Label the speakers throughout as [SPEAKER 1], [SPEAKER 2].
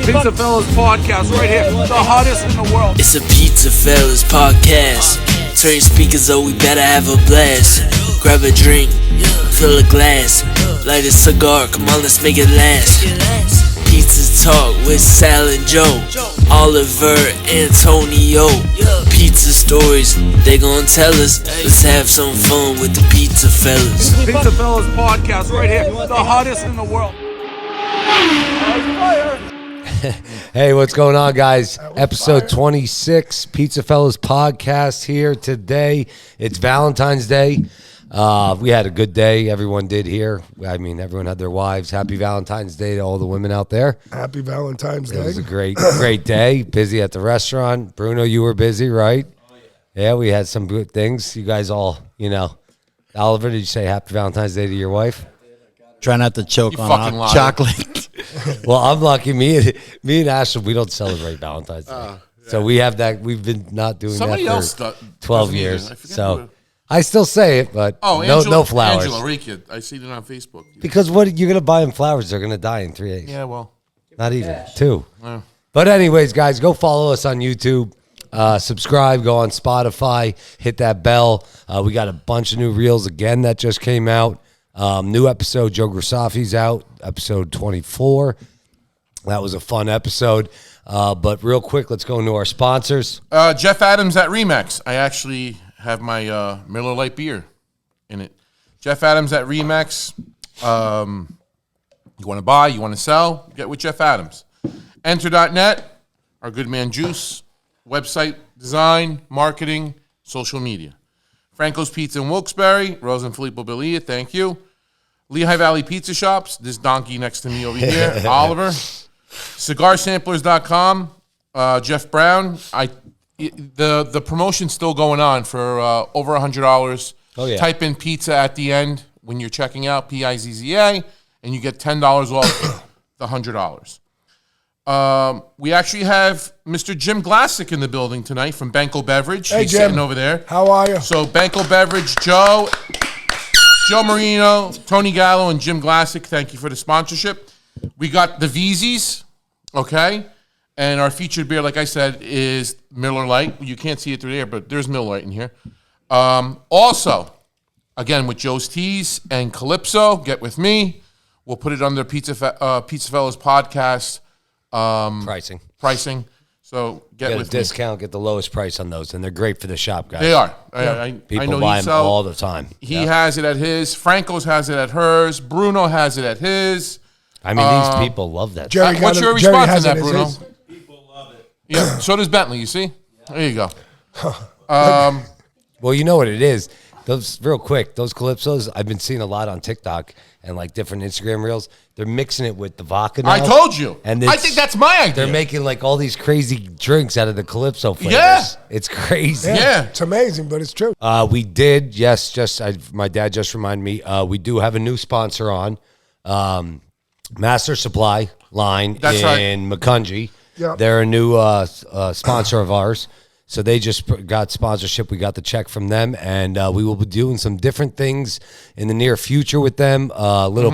[SPEAKER 1] PizzaFellas Podcast right here, the hottest in the world.
[SPEAKER 2] It's a PizzaFellas Podcast. Turn your speakers up, we better have a blast. Grab a drink, fill a glass, light a cigar, come on, let's make it last. Pizza Talk with Sal and Joe, Oliver, Antonio. Pizza stories, they gon' tell us. Let's have some fun with the Pizza Fellas.
[SPEAKER 1] PizzaFellas Podcast right here, the hottest in the world.
[SPEAKER 3] Hey, what's going on, guys? Episode 26, PizzaFellas Podcast here today. It's Valentine's Day. We had a good day. Everyone did here. I mean, everyone had their wives. Happy Valentine's Day to all the women out there.
[SPEAKER 4] Happy Valentine's Day.
[SPEAKER 3] It was a great day. Busy at the restaurant. Bruno, you were busy, right? Oh, yeah, we had some good things. You guys all, Oliver, did you say Happy Valentine's Day to your wife?
[SPEAKER 5] Try not to choke on chocolate.
[SPEAKER 3] Well, I'm lucky. Me and Ashley, we don't celebrate Valentine's Day. Yeah. So we have that. We've been not doing
[SPEAKER 6] Somebody
[SPEAKER 3] that
[SPEAKER 6] else
[SPEAKER 3] for 12 years.
[SPEAKER 6] So
[SPEAKER 3] I still say it, but no flowers.
[SPEAKER 6] Angela Rika, I see it on Facebook.
[SPEAKER 3] Because what you're going to buy them flowers, they're going to die in 3 days.
[SPEAKER 6] Yeah, well.
[SPEAKER 3] Not even 2. Yeah. But anyways, guys, go follow us on YouTube. Subscribe, go on Spotify, hit that bell. We got a bunch of new reels again that just came out. New episode, Joe Grisafi's out, episode 24. That was a fun episode. But real quick, let's go into our sponsors.
[SPEAKER 6] Jeff Adams at Remax. I actually have my Miller Lite beer in it. Jeff Adams at Remax. You want to buy, you want to sell, get with Jeff Adams. Enter.net, our good man Juice, website design, marketing, social media. Franco's Pizza in Wilkes-Barre, Rose and Filippo Belia, thank you. Lehigh Valley Pizza Shops, this donkey next to me over here, Oliver. CigarSamplers.com, Jeff Brown. The promotion's still going on for over $100. Oh, yeah. Type in pizza at the end when you're checking out, Pizza, and you get $10 off the $100. We actually have Mr. Jim Glassick in the building tonight from Benko Beverage.
[SPEAKER 4] Hey,
[SPEAKER 6] He's
[SPEAKER 4] Jim.
[SPEAKER 6] sitting over there.
[SPEAKER 4] How are you?
[SPEAKER 6] So Benko Beverage, Joe Marino, Tony Gallo, and Jim Glassick, thank you for the sponsorship. We got the Veezies, okay? And our featured beer, like I said, is Miller Lite. You can't see it through there, but there's Miller Lite in here. Also, again, with Joe's Teas and Calypso, get with me. We'll put it under PizzaFellas Podcast. Pricing. So get with
[SPEAKER 3] a discount, get the lowest price on those, and they're great for the shop, guys.
[SPEAKER 6] They are.
[SPEAKER 3] People
[SPEAKER 6] I know
[SPEAKER 3] buy them all the time.
[SPEAKER 6] He has it at his. Franco's has it at hers. Bruno has it at his.
[SPEAKER 3] I mean, these people love that.
[SPEAKER 6] What's your response to that, Bruno?
[SPEAKER 7] People love it.
[SPEAKER 6] Yeah. So does Bentley. You see? There you go.
[SPEAKER 3] Well, you know what it is. Those real quick. Those Calypsos, I've been seeing a lot on TikTok and like different Instagram reels. They're mixing it with the vodka now.
[SPEAKER 6] I told you.
[SPEAKER 3] And
[SPEAKER 6] I think that's my idea.
[SPEAKER 3] They're making like all these crazy drinks out of the Calypso flavors.
[SPEAKER 6] Yeah.
[SPEAKER 3] It's crazy.
[SPEAKER 6] Yeah.
[SPEAKER 4] It's amazing, but it's true.
[SPEAKER 3] We did, my dad just reminded me, we do have a new sponsor on, Master Supply line in Macungie.
[SPEAKER 4] Yep.
[SPEAKER 3] They're a new sponsor of ours. So they just got sponsorship. We got the check from them, and we will be doing some different things in the near future with them.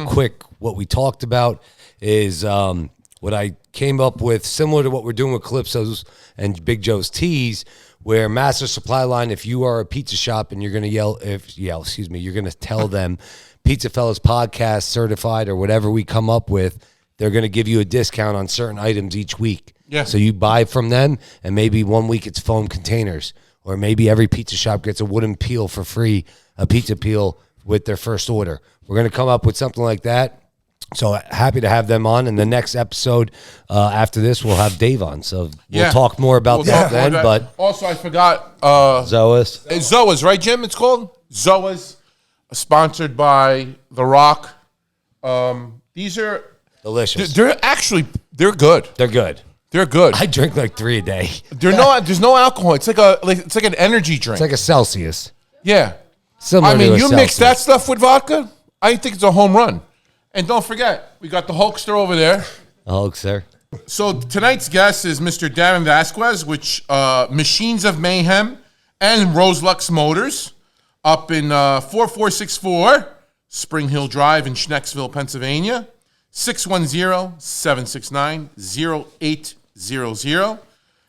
[SPEAKER 3] Quick, what we talked about is what I came up with, similar to what we're doing with Calypso's and Big Joe's Teas, where Master Supply Line, if you are a pizza shop and you're going to you're going to tell them PizzaFellas Podcast certified or whatever we come up with, they're going to give you a discount on certain items each week.
[SPEAKER 6] Yeah.
[SPEAKER 3] So you buy from them, and maybe 1 week it's foam containers, or maybe every pizza shop gets a wooden peel for free, a pizza peel with their first order. We're going to come up with something like that. So happy to have them on. And the next episode after this, we'll have Dave on. So we'll talk more about that then. But
[SPEAKER 6] also, I forgot.
[SPEAKER 3] Zoas.
[SPEAKER 6] It's Zoas, right, Jim? It's called Zoas, sponsored by The Rock. These are
[SPEAKER 3] delicious.
[SPEAKER 6] They're good.
[SPEAKER 3] They're good.
[SPEAKER 6] They're good.
[SPEAKER 3] I drink like 3 a day.
[SPEAKER 6] There's no alcohol. It's like an energy drink.
[SPEAKER 3] It's like a Celsius.
[SPEAKER 6] Yeah.
[SPEAKER 3] Similar to a
[SPEAKER 6] you
[SPEAKER 3] Celsius.
[SPEAKER 6] mix that stuff with vodka, I think it's a home run. And don't forget, we got the Hulkster over there.
[SPEAKER 3] Hulkster.
[SPEAKER 6] So tonight's guest is Mr. Daren Vazquez, which Machines of Mayhem and Rose Lux Motors up in 4464 Spring Hill Drive in Schnecksville, Pennsylvania. 610-769-0800.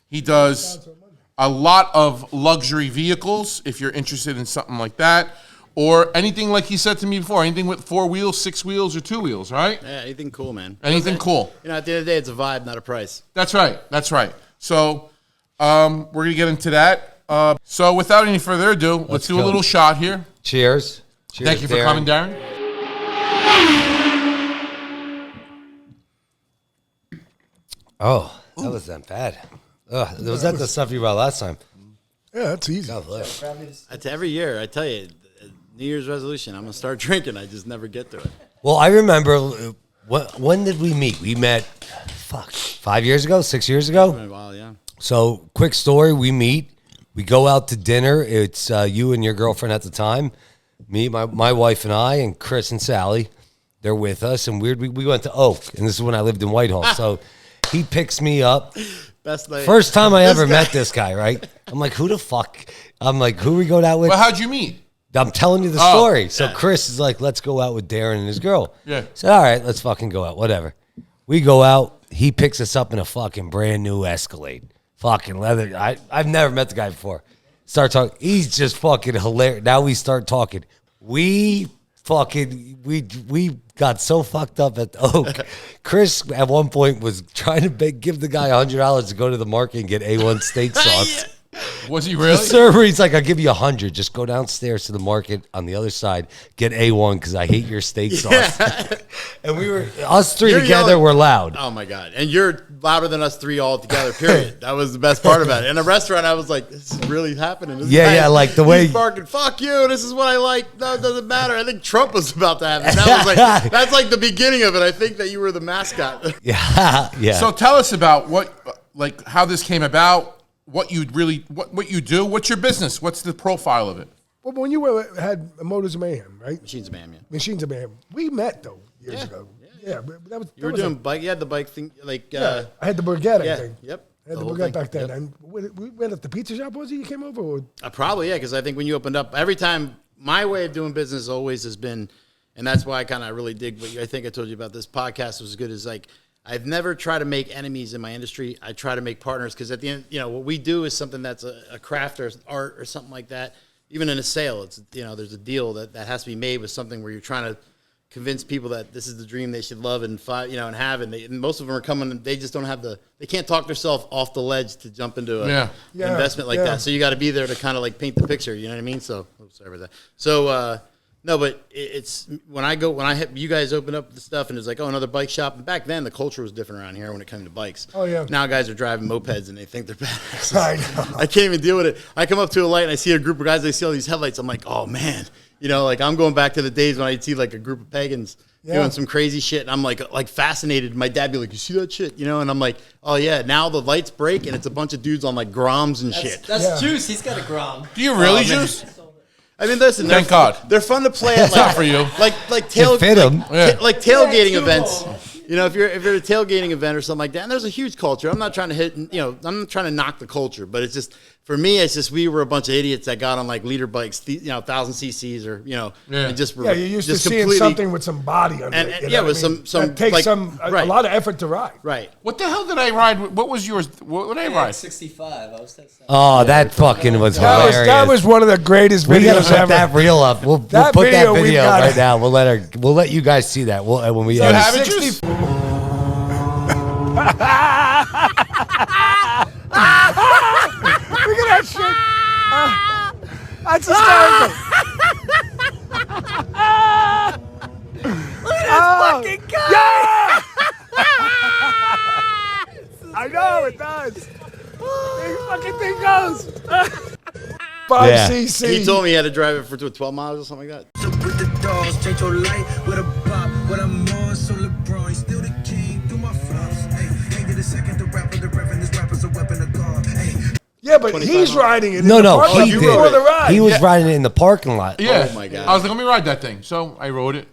[SPEAKER 6] He does a lot of luxury vehicles if you're interested in something like that. Or anything like he said to me before, anything with 4 wheels, 6 wheels, or 2 wheels, right?
[SPEAKER 5] Yeah, anything cool, man.
[SPEAKER 6] Anything cool.
[SPEAKER 5] You know, at the end of the day, it's a vibe, not a price.
[SPEAKER 6] That's right. That's right. So we're going to get into that. So without any further ado, let's do a little shot here.
[SPEAKER 3] Cheers. Cheers.
[SPEAKER 6] Thank you for coming, Daren.
[SPEAKER 3] Oh, that wasn't bad. Was that the stuff you brought last time?
[SPEAKER 4] Yeah, that's easy.
[SPEAKER 3] God bless.
[SPEAKER 5] It's every year. I tell you, New Year's resolution. I'm gonna start drinking. I just never get to it.
[SPEAKER 3] Well, I remember, when did we meet? We met, 5 years ago, 6 years ago?
[SPEAKER 5] Been a while, yeah.
[SPEAKER 3] So, quick story, we meet. We go out to dinner. It's you and your girlfriend at the time. Me, my wife and I, and Chris and Sally. They're with us. And we went to Oak. And this is when I lived in Whitehall. So, he picks me up.
[SPEAKER 5] Best night.
[SPEAKER 3] First time I ever met this guy, right? I'm like, who the fuck? I'm like, who we go out with?
[SPEAKER 6] Well, how'd you meet?
[SPEAKER 3] I'm telling you the story. So Chris is like, let's go out with Daren and his girl.
[SPEAKER 6] Yeah.
[SPEAKER 3] So, all right, let's fucking go out. Whatever. We go out. He picks us up in a fucking brand new Escalade. Fucking leather. I've never met the guy before. Start talking. He's just fucking hilarious. Now we start talking. We got so fucked up at Oak. Chris at one point was trying to give the guy $100 to go to the market and get A1 steak sauce.
[SPEAKER 6] Was he really?
[SPEAKER 3] The server, he's like, I'll give you $100. Just go downstairs to the market on the other side, get A1 because I hate your steak sauce. And us three together were loud.
[SPEAKER 5] Oh my God. And you're louder than us three all together, period. That was the best part about it. In a restaurant, I was like, this is really happening. This
[SPEAKER 3] Yeah, like the way
[SPEAKER 5] he's barking, fuck you, this is what I like. No, it doesn't matter. I think Trump was about to happen. That was like, that's like the beginning of it. I think that you were the mascot.
[SPEAKER 3] Yeah.
[SPEAKER 6] So tell us about how this came about. What you do, what's your business? What's the profile of it?
[SPEAKER 4] Well, when you had Motors of Mayhem, right?
[SPEAKER 5] Machines of Mayhem, yeah.
[SPEAKER 4] Machines of Mayhem. We met, though, years ago. Yeah, but that was...
[SPEAKER 5] You were doing bike, you had the bike thing, like...
[SPEAKER 4] I had the Burgett,
[SPEAKER 5] yeah,
[SPEAKER 4] I think.
[SPEAKER 5] Yep.
[SPEAKER 4] I had the Burgett back then. And we went at the pizza shop, was it? You came over? Or?
[SPEAKER 5] Probably, yeah, because I think when you opened up, every time, my way of doing business always has been, and that's why I really dig what I think I told you about this podcast was as good as like, I've never tried to make enemies in my industry. I try to make partners because at the end, what we do is something that's a craft or art or something like that. Even in a sale, it's there's a deal that has to be made with something where you're trying to convince people that this is the dream they should love and and have. And most of them are coming. They just don't have they can't talk themselves off the ledge to jump into an investment like that. So you got to be there to kind of like paint the picture. You know what I mean? So sorry about that. So. No, but it's when you guys open up the stuff and it's like, oh, another bike shop. And back then, the culture was different around here when it came to bikes.
[SPEAKER 4] Oh, yeah.
[SPEAKER 5] Now guys are driving mopeds and they think they're badass.
[SPEAKER 4] I know.
[SPEAKER 5] I can't even deal with it. I come up to a light and I see a group of guys. They see all these headlights. I'm like, oh, man. Like I'm going back to the days when I'd see like a group of pagans doing some crazy shit. And I'm like fascinated. My dad be like, you see that shit? And I'm like, oh, yeah. Now the lights break and it's a bunch of dudes on like Groms and shit.
[SPEAKER 7] That's Juice. He's got a Grom.
[SPEAKER 6] Do you really, Juice?
[SPEAKER 5] I mean, listen.
[SPEAKER 6] Thank God.
[SPEAKER 5] They're fun to play at,
[SPEAKER 6] not for you.
[SPEAKER 5] like tailgating events. If you're at a tailgating event or something like that, and there's a huge culture. I'm not trying to I'm not trying to knock the culture, but it's just for me, it's just we were a bunch of idiots that got on like leader bikes, 1,000 cc's or and just
[SPEAKER 4] you're used to seeing something with some body under it.
[SPEAKER 5] With some
[SPEAKER 4] that takes a lot of effort to ride.
[SPEAKER 5] Right.
[SPEAKER 6] What the hell did I ride? What was yours? What did I ride?
[SPEAKER 7] 65. I was that.
[SPEAKER 3] Oh, that fucking was hilarious.
[SPEAKER 4] That was one of the greatest
[SPEAKER 3] We gotta
[SPEAKER 4] videos
[SPEAKER 3] put
[SPEAKER 4] ever.
[SPEAKER 3] that reel up. We'll put that video right now. We'll let you guys see that. When we
[SPEAKER 6] have
[SPEAKER 3] edit.
[SPEAKER 6] it, Juice?
[SPEAKER 4] Look at that shit. That's hysterical.
[SPEAKER 7] Look at this fucking guy.
[SPEAKER 4] Yeah! I know, it does. Big fucking thing goes. 5cc.
[SPEAKER 5] He told me he had to drive it for 12 miles or something like that.
[SPEAKER 8] With the dogs, change your light with a bop. What I'm on, so LeBron, still the king through my flops. Hey, ain't get a second to rap with the reverend. This rapper's a weapon of God. Hey.
[SPEAKER 4] Yeah, but he's riding it.
[SPEAKER 3] No,
[SPEAKER 4] in the
[SPEAKER 3] he
[SPEAKER 4] parking lot
[SPEAKER 3] did.
[SPEAKER 4] before the ride.
[SPEAKER 3] He was riding it in the parking lot.
[SPEAKER 6] Yeah.
[SPEAKER 5] Oh my God.
[SPEAKER 6] I was like, let me ride that thing. So I rode it.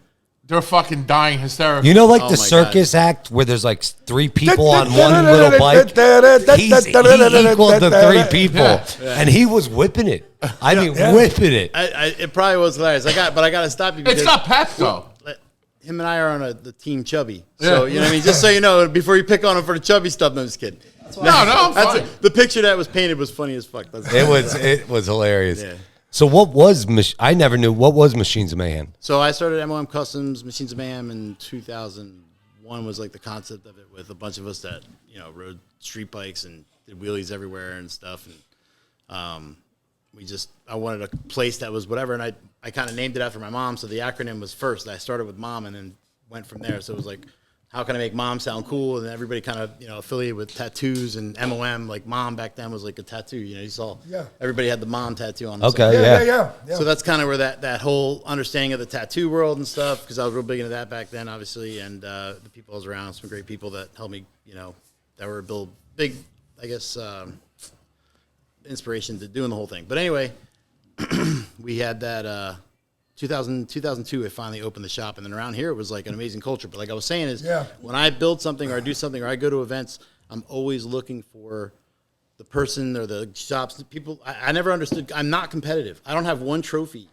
[SPEAKER 6] They're fucking dying hysterical.
[SPEAKER 3] The circus act where there's like 3 people on one little bike? He equaled the 3 people.
[SPEAKER 6] Yeah.
[SPEAKER 3] And he was whipping it. Whipping it.
[SPEAKER 5] It probably was hilarious. But I got to stop you.
[SPEAKER 6] It's got pep, though.
[SPEAKER 5] him and I are on the team chubby. So, you know what I mean? Just so you know, before you pick on him for the chubby stuff, no, I'm just kidding.
[SPEAKER 6] I'm fine.
[SPEAKER 5] The picture that was painted was funny as fuck.
[SPEAKER 3] It was hilarious.
[SPEAKER 5] Yeah.
[SPEAKER 3] So what was I never knew what was Machines of Mayhem.
[SPEAKER 5] So I started MOM Customs, Machines of Mayhem in 2001 was like the concept of it with a bunch of us that, you know, rode street bikes and did wheelies everywhere and stuff. And I wanted a place that was whatever. And I kind of named it after my mom. So the acronym was first. I started with mom and then went from there. So it was like, how can I make mom sound cool? And everybody kind of, you know, affiliated with tattoos and MOM. Like mom back then was like a tattoo. You know, you saw everybody had the mom tattoo on them.
[SPEAKER 3] Okay,
[SPEAKER 5] yeah. So that's kind of where that whole understanding of the tattoo world and stuff, because I was real big into that back then, obviously. And the people I was around, some great people that helped me, you know, that were big, I guess, inspiration to doing the whole thing. But anyway, we had that 2002, I finally opened the shop, and then around here it was like an amazing culture. But like I was saying is, when I build something or I do something or I go to events, I'm always looking for the person or the shops, the people. I never understood. I'm not competitive. I don't have one trophy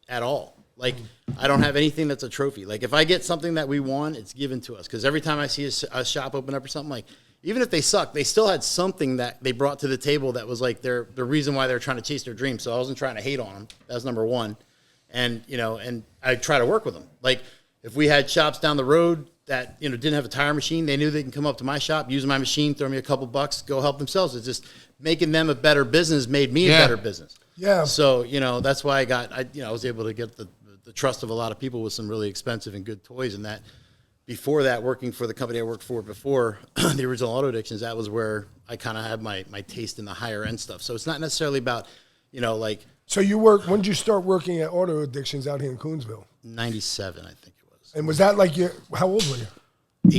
[SPEAKER 5] at all. Like I don't have anything that's a trophy. Like if I get something that we won, it's given to us. Because every time I see a shop open up or something, like even if they suck, they still had something that they brought to the table that was like the reason why they're trying to chase their dream. So I wasn't trying to hate on them. That was number one. And, you know, and I try to work with them. Like if we had shops down the road that, you know, didn't have a tire machine, they knew they can come up to my shop, use my machine, throw me a couple bucks, go help themselves. It's just making them a better business made me a better business.
[SPEAKER 9] Yeah.
[SPEAKER 5] So, you know, that's why I was able to get the trust of a lot of people with some really expensive and good toys. And that before that, working for the company I worked for before, the original Auto Addictions, that was where I kind of had my taste in the higher end stuff. So it's not necessarily about, you know, like.
[SPEAKER 9] So when did you start working at Auto Addictions out here in Coonsville?
[SPEAKER 5] 97, I think it was.
[SPEAKER 9] And was that like how old were you?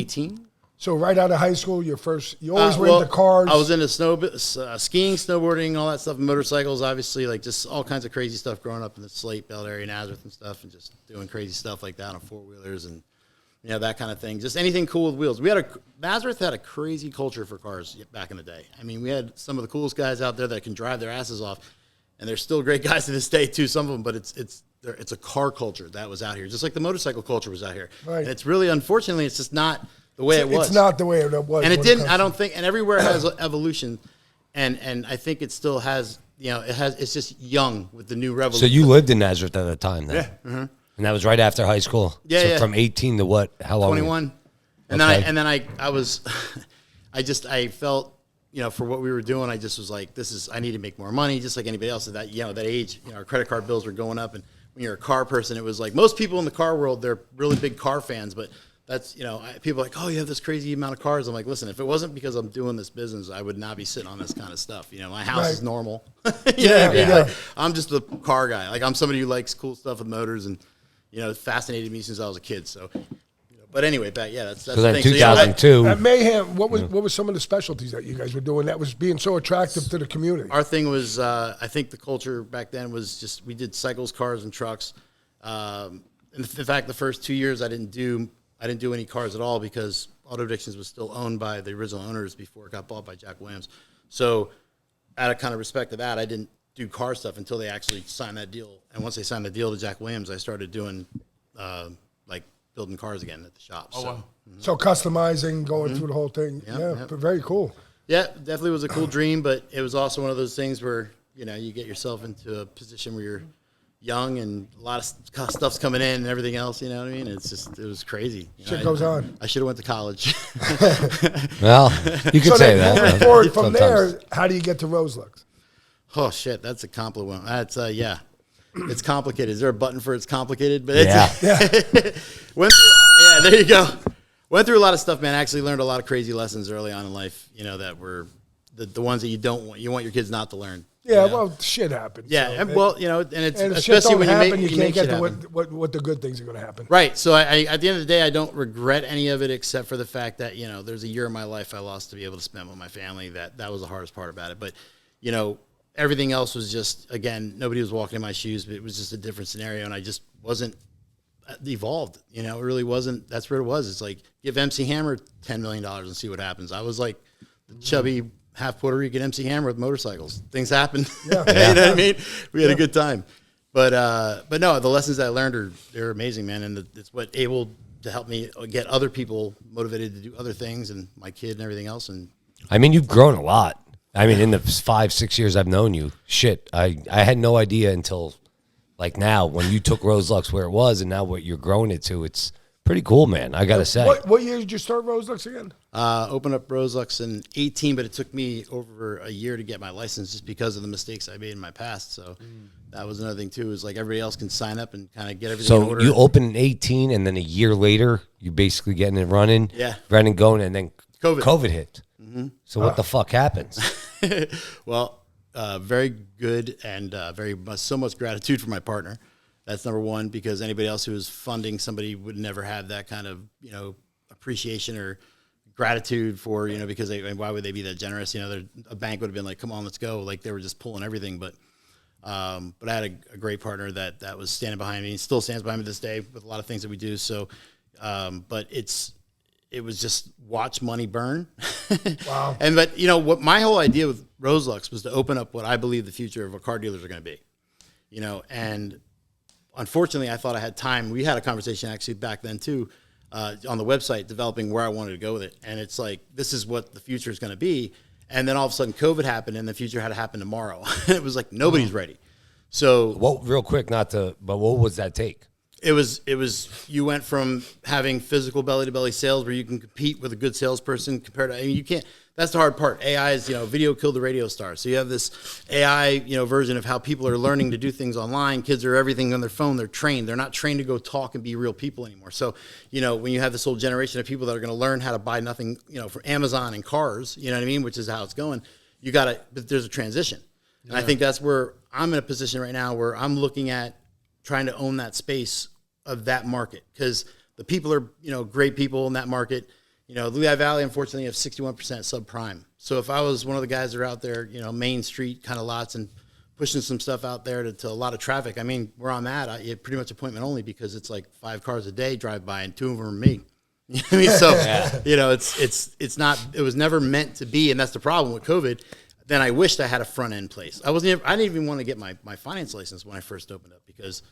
[SPEAKER 5] 18.
[SPEAKER 9] So right out of high school, you always were into cars?
[SPEAKER 5] I was into skiing, snowboarding, all that stuff, motorcycles, obviously, like just all kinds of crazy stuff growing up in the Slate, Bel Air, Nazareth and stuff, and just doing crazy stuff like that on four-wheelers and, you know, that kind of thing. Just anything cool with wheels. Nazareth had a crazy culture for cars back in the day. I mean, we had some of the coolest guys out there that can drive their asses off. And they're still great guys to this day too, some of them. But it's a car culture that was out here, just like the motorcycle culture was out here.
[SPEAKER 9] Right.
[SPEAKER 5] And it's really, unfortunately, it's just not the way it was.
[SPEAKER 9] It's not the way it was.
[SPEAKER 5] And it didn't. I don't think. And everywhere has evolution, and I think it still has. You know, it's just young with the new revolution.
[SPEAKER 3] So you lived in Nazareth at the time, then?
[SPEAKER 5] Yeah. Mm-hmm.
[SPEAKER 3] And that was right after high school.
[SPEAKER 5] Yeah,
[SPEAKER 3] so
[SPEAKER 5] yeah.
[SPEAKER 3] From 18 to what? How long?
[SPEAKER 5] 21. And then I was, I felt. You know, for what we were doing, I just was like, I need to make more money, just like anybody else at that, you know, that age. You know, our credit card bills were going up, and when you're a car person, it was like most people in the car world, they're really big car fans, but that's, you know, people are like, oh, you have this crazy amount of cars. I'm like, listen, if it wasn't because I'm doing this business, I would not be sitting on this kind of stuff. You know, my house is normal. Like, I'm just the car guy. Like I'm somebody who likes cool stuff with motors, and you know, it fascinated me since I was a kid. So. But anyway, that's
[SPEAKER 3] so
[SPEAKER 5] the
[SPEAKER 3] then
[SPEAKER 5] thing.
[SPEAKER 3] 2002.
[SPEAKER 9] At Mayhem, what was some of the specialties that you guys were doing that was being so attractive to the community?
[SPEAKER 5] Our thing was, I think the culture back then was just we did cycles, cars, and trucks. In fact, the first 2 years I didn't do any cars at all because Auto Addictions was still owned by the original owners before it got bought by Jack Williams. So, out of kind of respect to that, I didn't do car stuff until they actually signed that deal. And once they signed the deal to Jack Williams, I started doing like building cars again at the shop.
[SPEAKER 6] Oh, wow.
[SPEAKER 9] So customizing, going through the whole thing. But very cool.
[SPEAKER 5] Yeah, definitely was a cool dream, but it was also one of those things where, you know, you get yourself into a position where you're young and a lot of stuff's coming in and everything else, you know what I mean? It was crazy.
[SPEAKER 9] Shit goes on.
[SPEAKER 5] I should have went to college.
[SPEAKER 3] Well, you could say that.
[SPEAKER 9] Moving forward from there, how do you get to Rose Lux?
[SPEAKER 5] Oh, shit, that's a compliment. That's, it's complicated. Is there a button for it's complicated? But it's, there you go. Went through a lot of stuff, man. Actually learned a lot of crazy lessons early on in life, you know, that were the ones that you want your kids not to learn.
[SPEAKER 9] Yeah,
[SPEAKER 5] you know?
[SPEAKER 9] well, shit happens.
[SPEAKER 5] Yeah,
[SPEAKER 9] so
[SPEAKER 5] and well, you know, and it's
[SPEAKER 9] and
[SPEAKER 5] especially when
[SPEAKER 9] happen,
[SPEAKER 5] you
[SPEAKER 9] can't get to
[SPEAKER 5] happen.
[SPEAKER 9] what the good things are going to happen.
[SPEAKER 5] Right. So I at the end of the day, I don't regret any of it except for the fact that, you know, there's a year of my life I lost to be able to spend with my family. That was the hardest part about it. But, you know, everything else was just, again, nobody was walking in my shoes, but it was just a different scenario, and I just wasn't evolved. You know, it really wasn't. That's where it was. It's like, give MC Hammer $10 million and see what happens. I was like the chubby, half Puerto Rican MC Hammer with motorcycles. Things happen.
[SPEAKER 9] Yeah.
[SPEAKER 5] You know what I mean? We had a good time. But no, the lessons I learned they're amazing, man, and it's what to help me get other people motivated to do other things, and my kid and everything else. And
[SPEAKER 3] I mean, you've grown a lot. I mean, in the 5-6 years I've known you, I had no idea until like now when you took Rose Lux where it was, and now what you're growing it to. It's pretty cool, man. I gotta say.
[SPEAKER 9] What year did you start Rose Lux again?
[SPEAKER 5] Opened up Rose Lux in 18, but it took me over a year to get my license just because of the mistakes I made in my past. So that was another thing too. Is like everybody else can sign up and kind of get everything in
[SPEAKER 3] So
[SPEAKER 5] order.
[SPEAKER 3] you opened in 18, and then a year later, you basically getting it running.
[SPEAKER 5] Yeah.
[SPEAKER 3] Running, going, and then
[SPEAKER 5] COVID.
[SPEAKER 3] hit. So what the fuck happens?
[SPEAKER 5] Well, very good and so much gratitude for my partner. That's number one, because anybody else who was funding somebody would never have that kind of, appreciation or gratitude for, because why would they be that generous? A bank would have been like, come on, let's go. Like they were just pulling everything. But I had a great partner that was standing behind me and still stands behind me this day with a lot of things that we do. So, but it was just watch money burn.
[SPEAKER 9] Wow.
[SPEAKER 5] But what my whole idea with Rose Lux was to open up what I believe the future of car dealers are going to be, and unfortunately I thought I had time. We had a conversation actually back then too, on the website, developing where I wanted to go with it. And it's like, this is what the future is going to be. And then all of a sudden COVID happened and the future had to happen tomorrow. It was like, nobody's ready. So
[SPEAKER 3] Real quick, but what was that take?
[SPEAKER 5] It was you went from having physical belly to belly sales where you can compete with a good salesperson compared to, you can't, that's the hard part. AI is, video killed the radio star. So you have this AI, version of how people are learning to do things online. Kids are everything on their phone. They're trained. They're not trained to go talk and be real people anymore. So, when you have this whole generation of people that are going to learn how to buy nothing, for Amazon and cars, you know what I mean? Which is how it's going. But there's a transition. And I think that's where I'm in a position right now where I'm looking at trying to own that space of that market, because the people are, great people in that market. Lehigh Valley, unfortunately, have 61% subprime. So if I was one of the guys that are out there, Main Street kind of lots and pushing some stuff out there to a lot of traffic, I mean, where I'm at, it's pretty much appointment only, because it's like 5 cars a day drive by and 2 of them are me. You know what I mean? So, it's not, it was never meant to be. And that's the problem with COVID. Then I wished I had a front end place. I didn't even want to get my finance license when I first opened up, because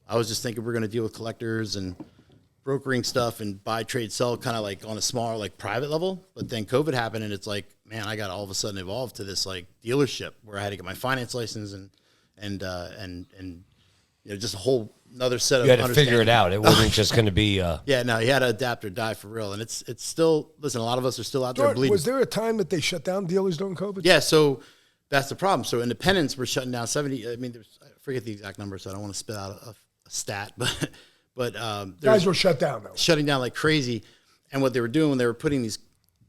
[SPEAKER 5] I was just thinking we're going to deal with collectors and brokering stuff and buy, trade, sell, kind of like on a smaller, like private level. But then COVID happened, and it's like, man, I got all of a sudden evolved to this like dealership where I had to get my finance license and just a whole another set of.
[SPEAKER 3] You had to figure it out. It wasn't just going to be.
[SPEAKER 5] Yeah, no, you had to adapt or die for real, and it's still. Listen, a lot of us are still out there
[SPEAKER 9] Jordan,
[SPEAKER 5] bleeding.
[SPEAKER 9] was there a time that they shut down dealers during COVID?
[SPEAKER 5] Yeah, so that's the problem. So independents were shutting down 70. I mean, I forget the exact number, so I don't want to spit out a stat, but
[SPEAKER 9] Guys were shut down though.
[SPEAKER 5] Shutting down like crazy. And what they were doing when they were putting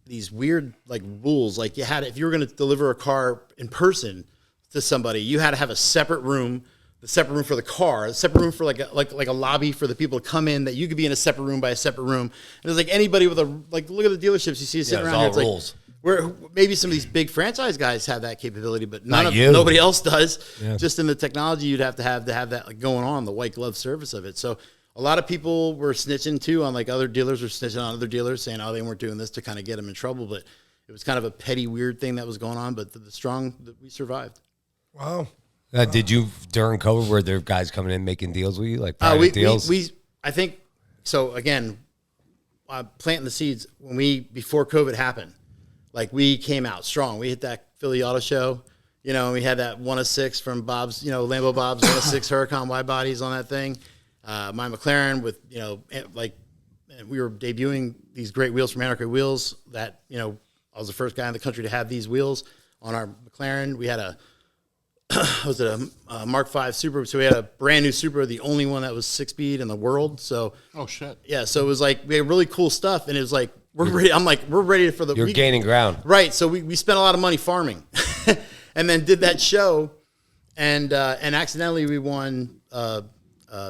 [SPEAKER 5] these weird like rules, like you had, if you were going to deliver a car in person to somebody, you had to have a separate room, the separate room for the car, a separate room for like a lobby for the people to come in, that you could be in a separate room by a separate room. And it was like anybody with look at the dealerships you see sitting around here. It's
[SPEAKER 3] rules.
[SPEAKER 5] Like, where maybe some of these big franchise guys have that capability, but
[SPEAKER 3] you.
[SPEAKER 5] nobody else does.
[SPEAKER 3] Yeah.
[SPEAKER 5] Just in the technology, you'd have that like going on, the white glove service of it. So a lot of people were snitching too on like other dealers were snitching on other dealers, saying, oh, they weren't doing this to kind of get them in trouble. But it was kind of a petty, weird thing that was going on. But the strong, we survived.
[SPEAKER 9] Wow.
[SPEAKER 3] Did you, during COVID, were there guys coming in making deals with you, like private deals?
[SPEAKER 5] I think so. Again, planting the seeds before COVID happened. Like we came out strong. We hit that Philly Auto Show, we had that 1 of 6 from Bob's, Lambo Bob's 1 of 6 Huracan wide bodies on that thing. My McLaren with, we were debuting these great wheels from Anarchy Wheels that, I was the first guy in the country to have these wheels on our McLaren. We had a Mark V Supra. So we had a brand new Supra, the only one that was 6-speed in the world. So,
[SPEAKER 6] oh shit.
[SPEAKER 5] Yeah. So it was like, we had really cool stuff. And it was like, we're ready. I'm like, we're ready for
[SPEAKER 3] You're gaining ground.
[SPEAKER 5] Right. So we spent a lot of money farming and then did that show and accidentally we won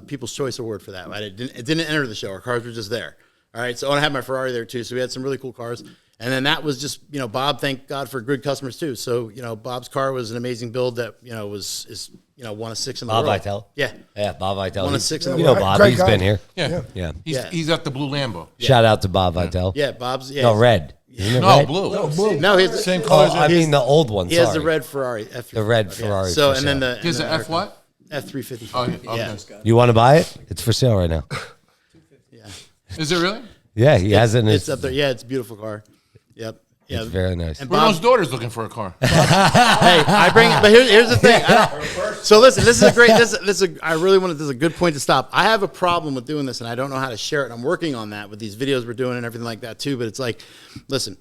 [SPEAKER 5] People's Choice Award for that. It didn't enter the show. Our cars were just there. All right. So I had my Ferrari there too. So we had some really cool cars. And then that was just, Bob, thank God for good customers too. So, Bob's car was an amazing build that, is 1 of 6 in the world.
[SPEAKER 3] Bob Vitale?
[SPEAKER 5] Yeah.
[SPEAKER 3] Yeah, Bob Vitale.
[SPEAKER 5] 1 of 6 in the
[SPEAKER 3] You
[SPEAKER 5] world.
[SPEAKER 3] know Bob,
[SPEAKER 9] Great
[SPEAKER 3] he's
[SPEAKER 9] guy.
[SPEAKER 3] been here.
[SPEAKER 6] Yeah.
[SPEAKER 3] Yeah.
[SPEAKER 6] He's got the blue Lambo.
[SPEAKER 3] Shout out to Bob Vitale.
[SPEAKER 5] Yeah, Bob's. Yeah,
[SPEAKER 3] No, red. Isn't it
[SPEAKER 6] No,
[SPEAKER 3] red?
[SPEAKER 6] blue.
[SPEAKER 5] No, he has
[SPEAKER 6] Same
[SPEAKER 3] Oh,
[SPEAKER 6] colors.
[SPEAKER 3] I mean the old one,
[SPEAKER 5] He has the
[SPEAKER 3] sorry.
[SPEAKER 5] red Ferrari.
[SPEAKER 3] The red Ferrari.
[SPEAKER 5] So,
[SPEAKER 3] for
[SPEAKER 5] and then
[SPEAKER 3] sale.
[SPEAKER 5] the.
[SPEAKER 6] He has
[SPEAKER 5] and
[SPEAKER 6] an
[SPEAKER 5] the
[SPEAKER 6] F what?
[SPEAKER 5] F350.
[SPEAKER 6] Oh, okay.
[SPEAKER 5] Yeah.
[SPEAKER 3] You want to buy it? It's for sale right now.
[SPEAKER 5] Yeah.
[SPEAKER 6] Is it really?
[SPEAKER 3] Yeah, he has it in his.
[SPEAKER 5] It's up there. Yeah, it's a beautiful car. Yep. Yeah.
[SPEAKER 3] It's very nice.
[SPEAKER 5] And
[SPEAKER 6] Bruno's daughter's looking for a car.
[SPEAKER 5] Hey, I bring it, but here's the thing. So listen, this is a great. This is a. I really wanted. This is a good point to stop. I have a problem with doing this, and I don't know how to share it. And I'm working on that with these videos we're doing and everything like that too. But it's like, listen,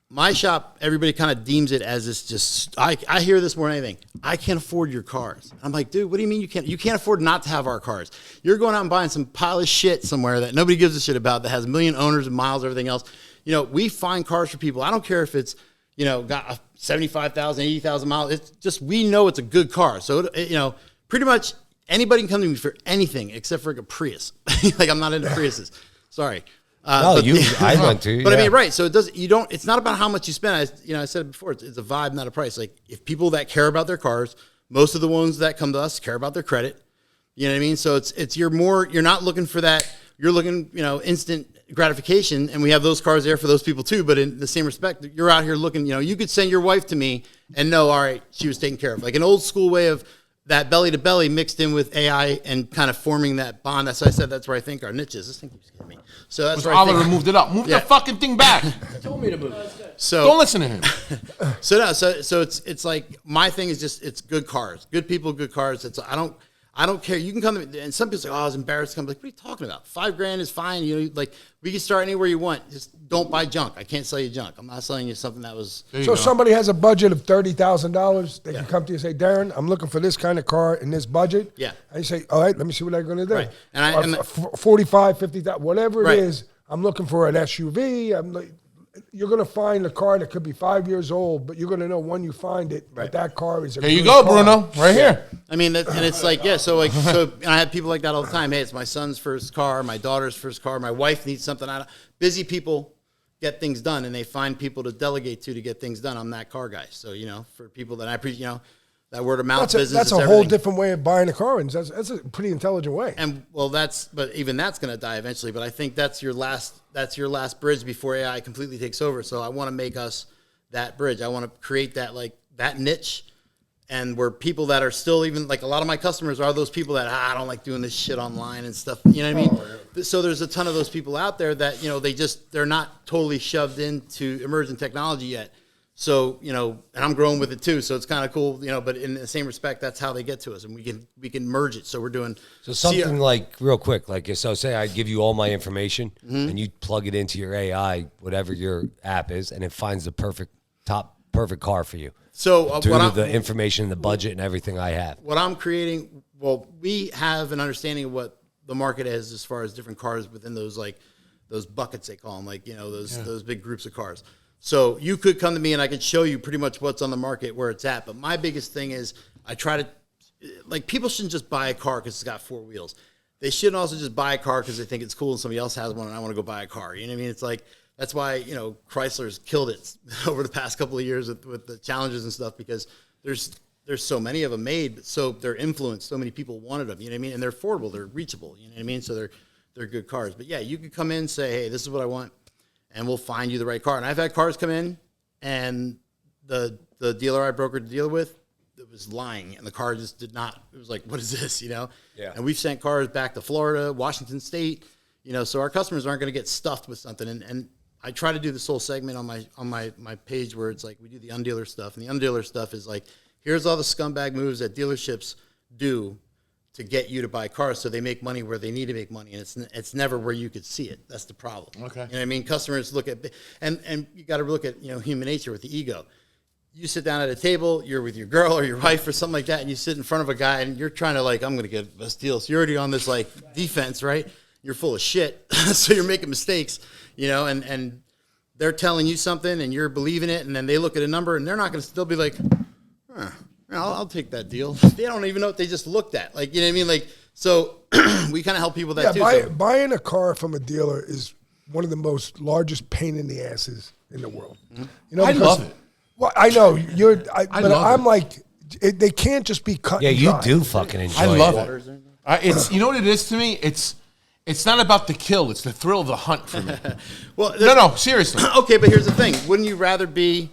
[SPEAKER 5] my shop. Everybody kind of deems it as this. Just I hear this more than anything. I can't afford your cars. I'm like, dude, what do you mean you can't? You can't afford not to have our cars. You're going out and buying some pile of shit somewhere that nobody gives a shit about that has a million owners and miles, everything else. You know, we find cars for people. I don't care if it's, you know, got a 75,000, 80,000 miles. It's just, we know it's a good car. So, you know, pretty much anybody can come to me for anything except for a Prius. Like, I'm not into Priuses. Sorry.
[SPEAKER 3] No, I went to.
[SPEAKER 5] But
[SPEAKER 3] yeah.
[SPEAKER 5] I mean, right. So it's not about how much you spend. I said it before, it's a vibe, not a price. Like, if people that care about their cars, most of the ones that come to us care about their credit. You know what I mean? So you're not looking for that. You're looking, you know, instant gratification, and we have those cars there for those people too. But in the same respect, you're out here looking, you know, you could send your wife to me and know, all right, she was taken care of. Like an old school way of that belly to belly mixed in with AI and kind of forming that bond. That's why I said that's where I think our niche is. This thing keeps getting me. So that's where
[SPEAKER 6] Oliver moved it up. Move the fucking thing back.
[SPEAKER 7] Told me to move.
[SPEAKER 5] So
[SPEAKER 6] Don't listen to him.
[SPEAKER 5] So it's like my thing is just it's good cars, good people, good cars. I don't care. You can come to me, and some people say, "Oh, I was embarrassed to come." Like, what are you talking about? $5,000 is fine. You know, like we can start anywhere you want. Just don't buy junk. I can't sell you junk. I'm not selling you something that was.
[SPEAKER 9] So somebody has a budget of $30,000. They can come to you and say, "Darren, I'm looking for this kind of car in this budget."
[SPEAKER 5] Yeah.
[SPEAKER 9] And you say, "All right, let me see what they're going to do."
[SPEAKER 5] Right. And
[SPEAKER 9] 45, 50,000, whatever
[SPEAKER 5] Right.
[SPEAKER 9] it is. I'm looking for an SUV. You're going to find a car that could be 5 years old, but you're going to know when you find it that car is a
[SPEAKER 6] There you
[SPEAKER 9] good
[SPEAKER 6] go,
[SPEAKER 9] car.
[SPEAKER 6] Bruno. Right here.
[SPEAKER 5] I mean, and it's like, yeah. So and I have people like that all the time. Hey, it's my son's first car, my daughter's first car, my wife needs something. Busy people get things done, and they find people to delegate to get things done. I'm that car guy. So you know, for people that I appreciate, you know, that word of mouth business.
[SPEAKER 9] That's a whole different way of buying a car, and that's a pretty intelligent way.
[SPEAKER 5] And but even that's going to die eventually. But I think that's your last bridge before AI completely takes over. So I want to make us that bridge. I want to create that niche, and where people that are still even like a lot of my customers are those people that I don't like doing this shit online and stuff. You know what I mean? So there's a ton of those people out there that, you know, they're not totally shoved into emerging technology yet. So, you know, and I'm growing with it too. So it's kind of cool, you know, but in the same respect, that's how they get to us, and we can merge it. So we're doing
[SPEAKER 3] something like real quick, like, so say I give you all my information and you plug it into your AI, whatever your app is, and it finds the perfect car for you.
[SPEAKER 5] So
[SPEAKER 3] due to the information, the budget, and everything I have.
[SPEAKER 5] What I'm creating, well, we have an understanding of what the market is as far as different cars within those buckets they call them, like, you know, those big groups of cars. So you could come to me and I could show you pretty much what's on the market, where it's at. But my biggest thing is I try to, like, people shouldn't just buy a car because it's got four wheels. They shouldn't also just buy a car because they think it's cool and somebody else has one and I want to go buy a car. You know what I mean? It's like, that's why, you know, Chrysler's killed it over the past couple of years with the challenges and stuff, because there's so many of them made, so they're influenced. So many people wanted them, you know what I mean? And they're affordable, they're reachable, you know what I mean? So they're good cars. But yeah, you could come in and say, hey, this is what I want, and we'll find you the right car. And I've had cars come in, and the dealer I brokered the deal with, it was lying, and the car just did not. It was like, what is this, you know?
[SPEAKER 3] Yeah.
[SPEAKER 5] And we've sent cars back to Florida, Washington State, you know, so our customers aren't going to get stuffed with something. And I try to do this whole segment on my page where it's like we do the undealer stuff, and the undealer stuff is like, here's all the scumbag moves that dealerships do to get you to buy cars, so they make money where they need to make money, and it's never where you could see it. That's the problem.
[SPEAKER 6] Okay.
[SPEAKER 5] You know what I mean? Customers look at, and you got to look at, you know, human nature with the ego. You sit down at a table, you're with your girl or your wife or something like that, and you sit in front of a guy, and you're trying to, like, I'm going to get the best deal. So you're already on this, like, defense, right? You're full of shit, so you're making mistakes, you know, and they're telling you something, and you're believing it, and then they look at a number, and they're not going to still be like, I'll take that deal. They don't even know what they just looked at. Like, you know what I mean? Like, so we kind of help people with that too.
[SPEAKER 9] Buying a car from a dealer is one of the most largest pain in the asses in the world.
[SPEAKER 5] Mm-hmm.
[SPEAKER 9] You know,
[SPEAKER 6] I love it.
[SPEAKER 9] Well, I know but I'm
[SPEAKER 6] it.
[SPEAKER 9] like, they can't just be cut.
[SPEAKER 3] Yeah,
[SPEAKER 9] and
[SPEAKER 3] you
[SPEAKER 9] dry.
[SPEAKER 3] do fucking enjoy
[SPEAKER 6] I love
[SPEAKER 3] it.
[SPEAKER 6] it. It's, you know what it is to me? It's not about the kill. It's the thrill of the hunt for me.
[SPEAKER 5] Well,
[SPEAKER 6] No, seriously.
[SPEAKER 5] Okay, but here's the thing. Wouldn't you rather be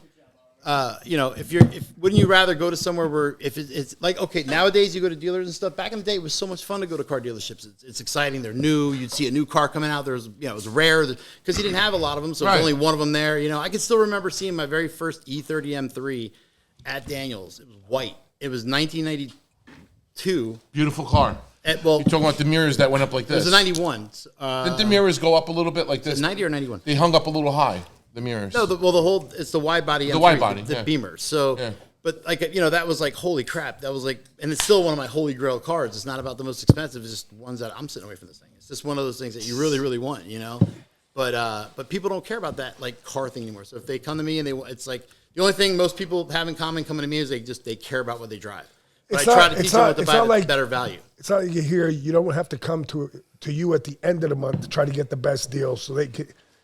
[SPEAKER 5] wouldn't you rather go to somewhere where if it's like, okay, nowadays you go to dealers and stuff. Back in the day, it was so much fun to go to car dealerships. It's exciting. They're new. You'd see a new car coming out. It was rare because you didn't have a lot of them, so there's only one of them there. I can still remember seeing my very first E30 M3 at Daniels. It was white. It was 1992.
[SPEAKER 6] Beautiful car. You're talking about the mirrors that went up like this.
[SPEAKER 5] It was a 91.
[SPEAKER 6] Did the mirrors go up a little bit like this?
[SPEAKER 5] 90 or 91?
[SPEAKER 6] They hung up a little high. The mirrors.
[SPEAKER 5] No, it's the wide body.
[SPEAKER 6] The wide body,
[SPEAKER 5] the Beamer. So, but that was like, holy crap. That was like, and it's still one of my holy grail cars. It's not about the most expensive. It's just ones that I'm sitting away from this thing. It's just one of those things that you really, really want, But people don't care about that like car thing anymore. So if they come to me and it's like the only thing most people have in common coming to me is they care about what they drive. But I try to teach them what to buy better value.
[SPEAKER 9] It's not like you don't have to come to you at the end of the month to try to get the best deal. So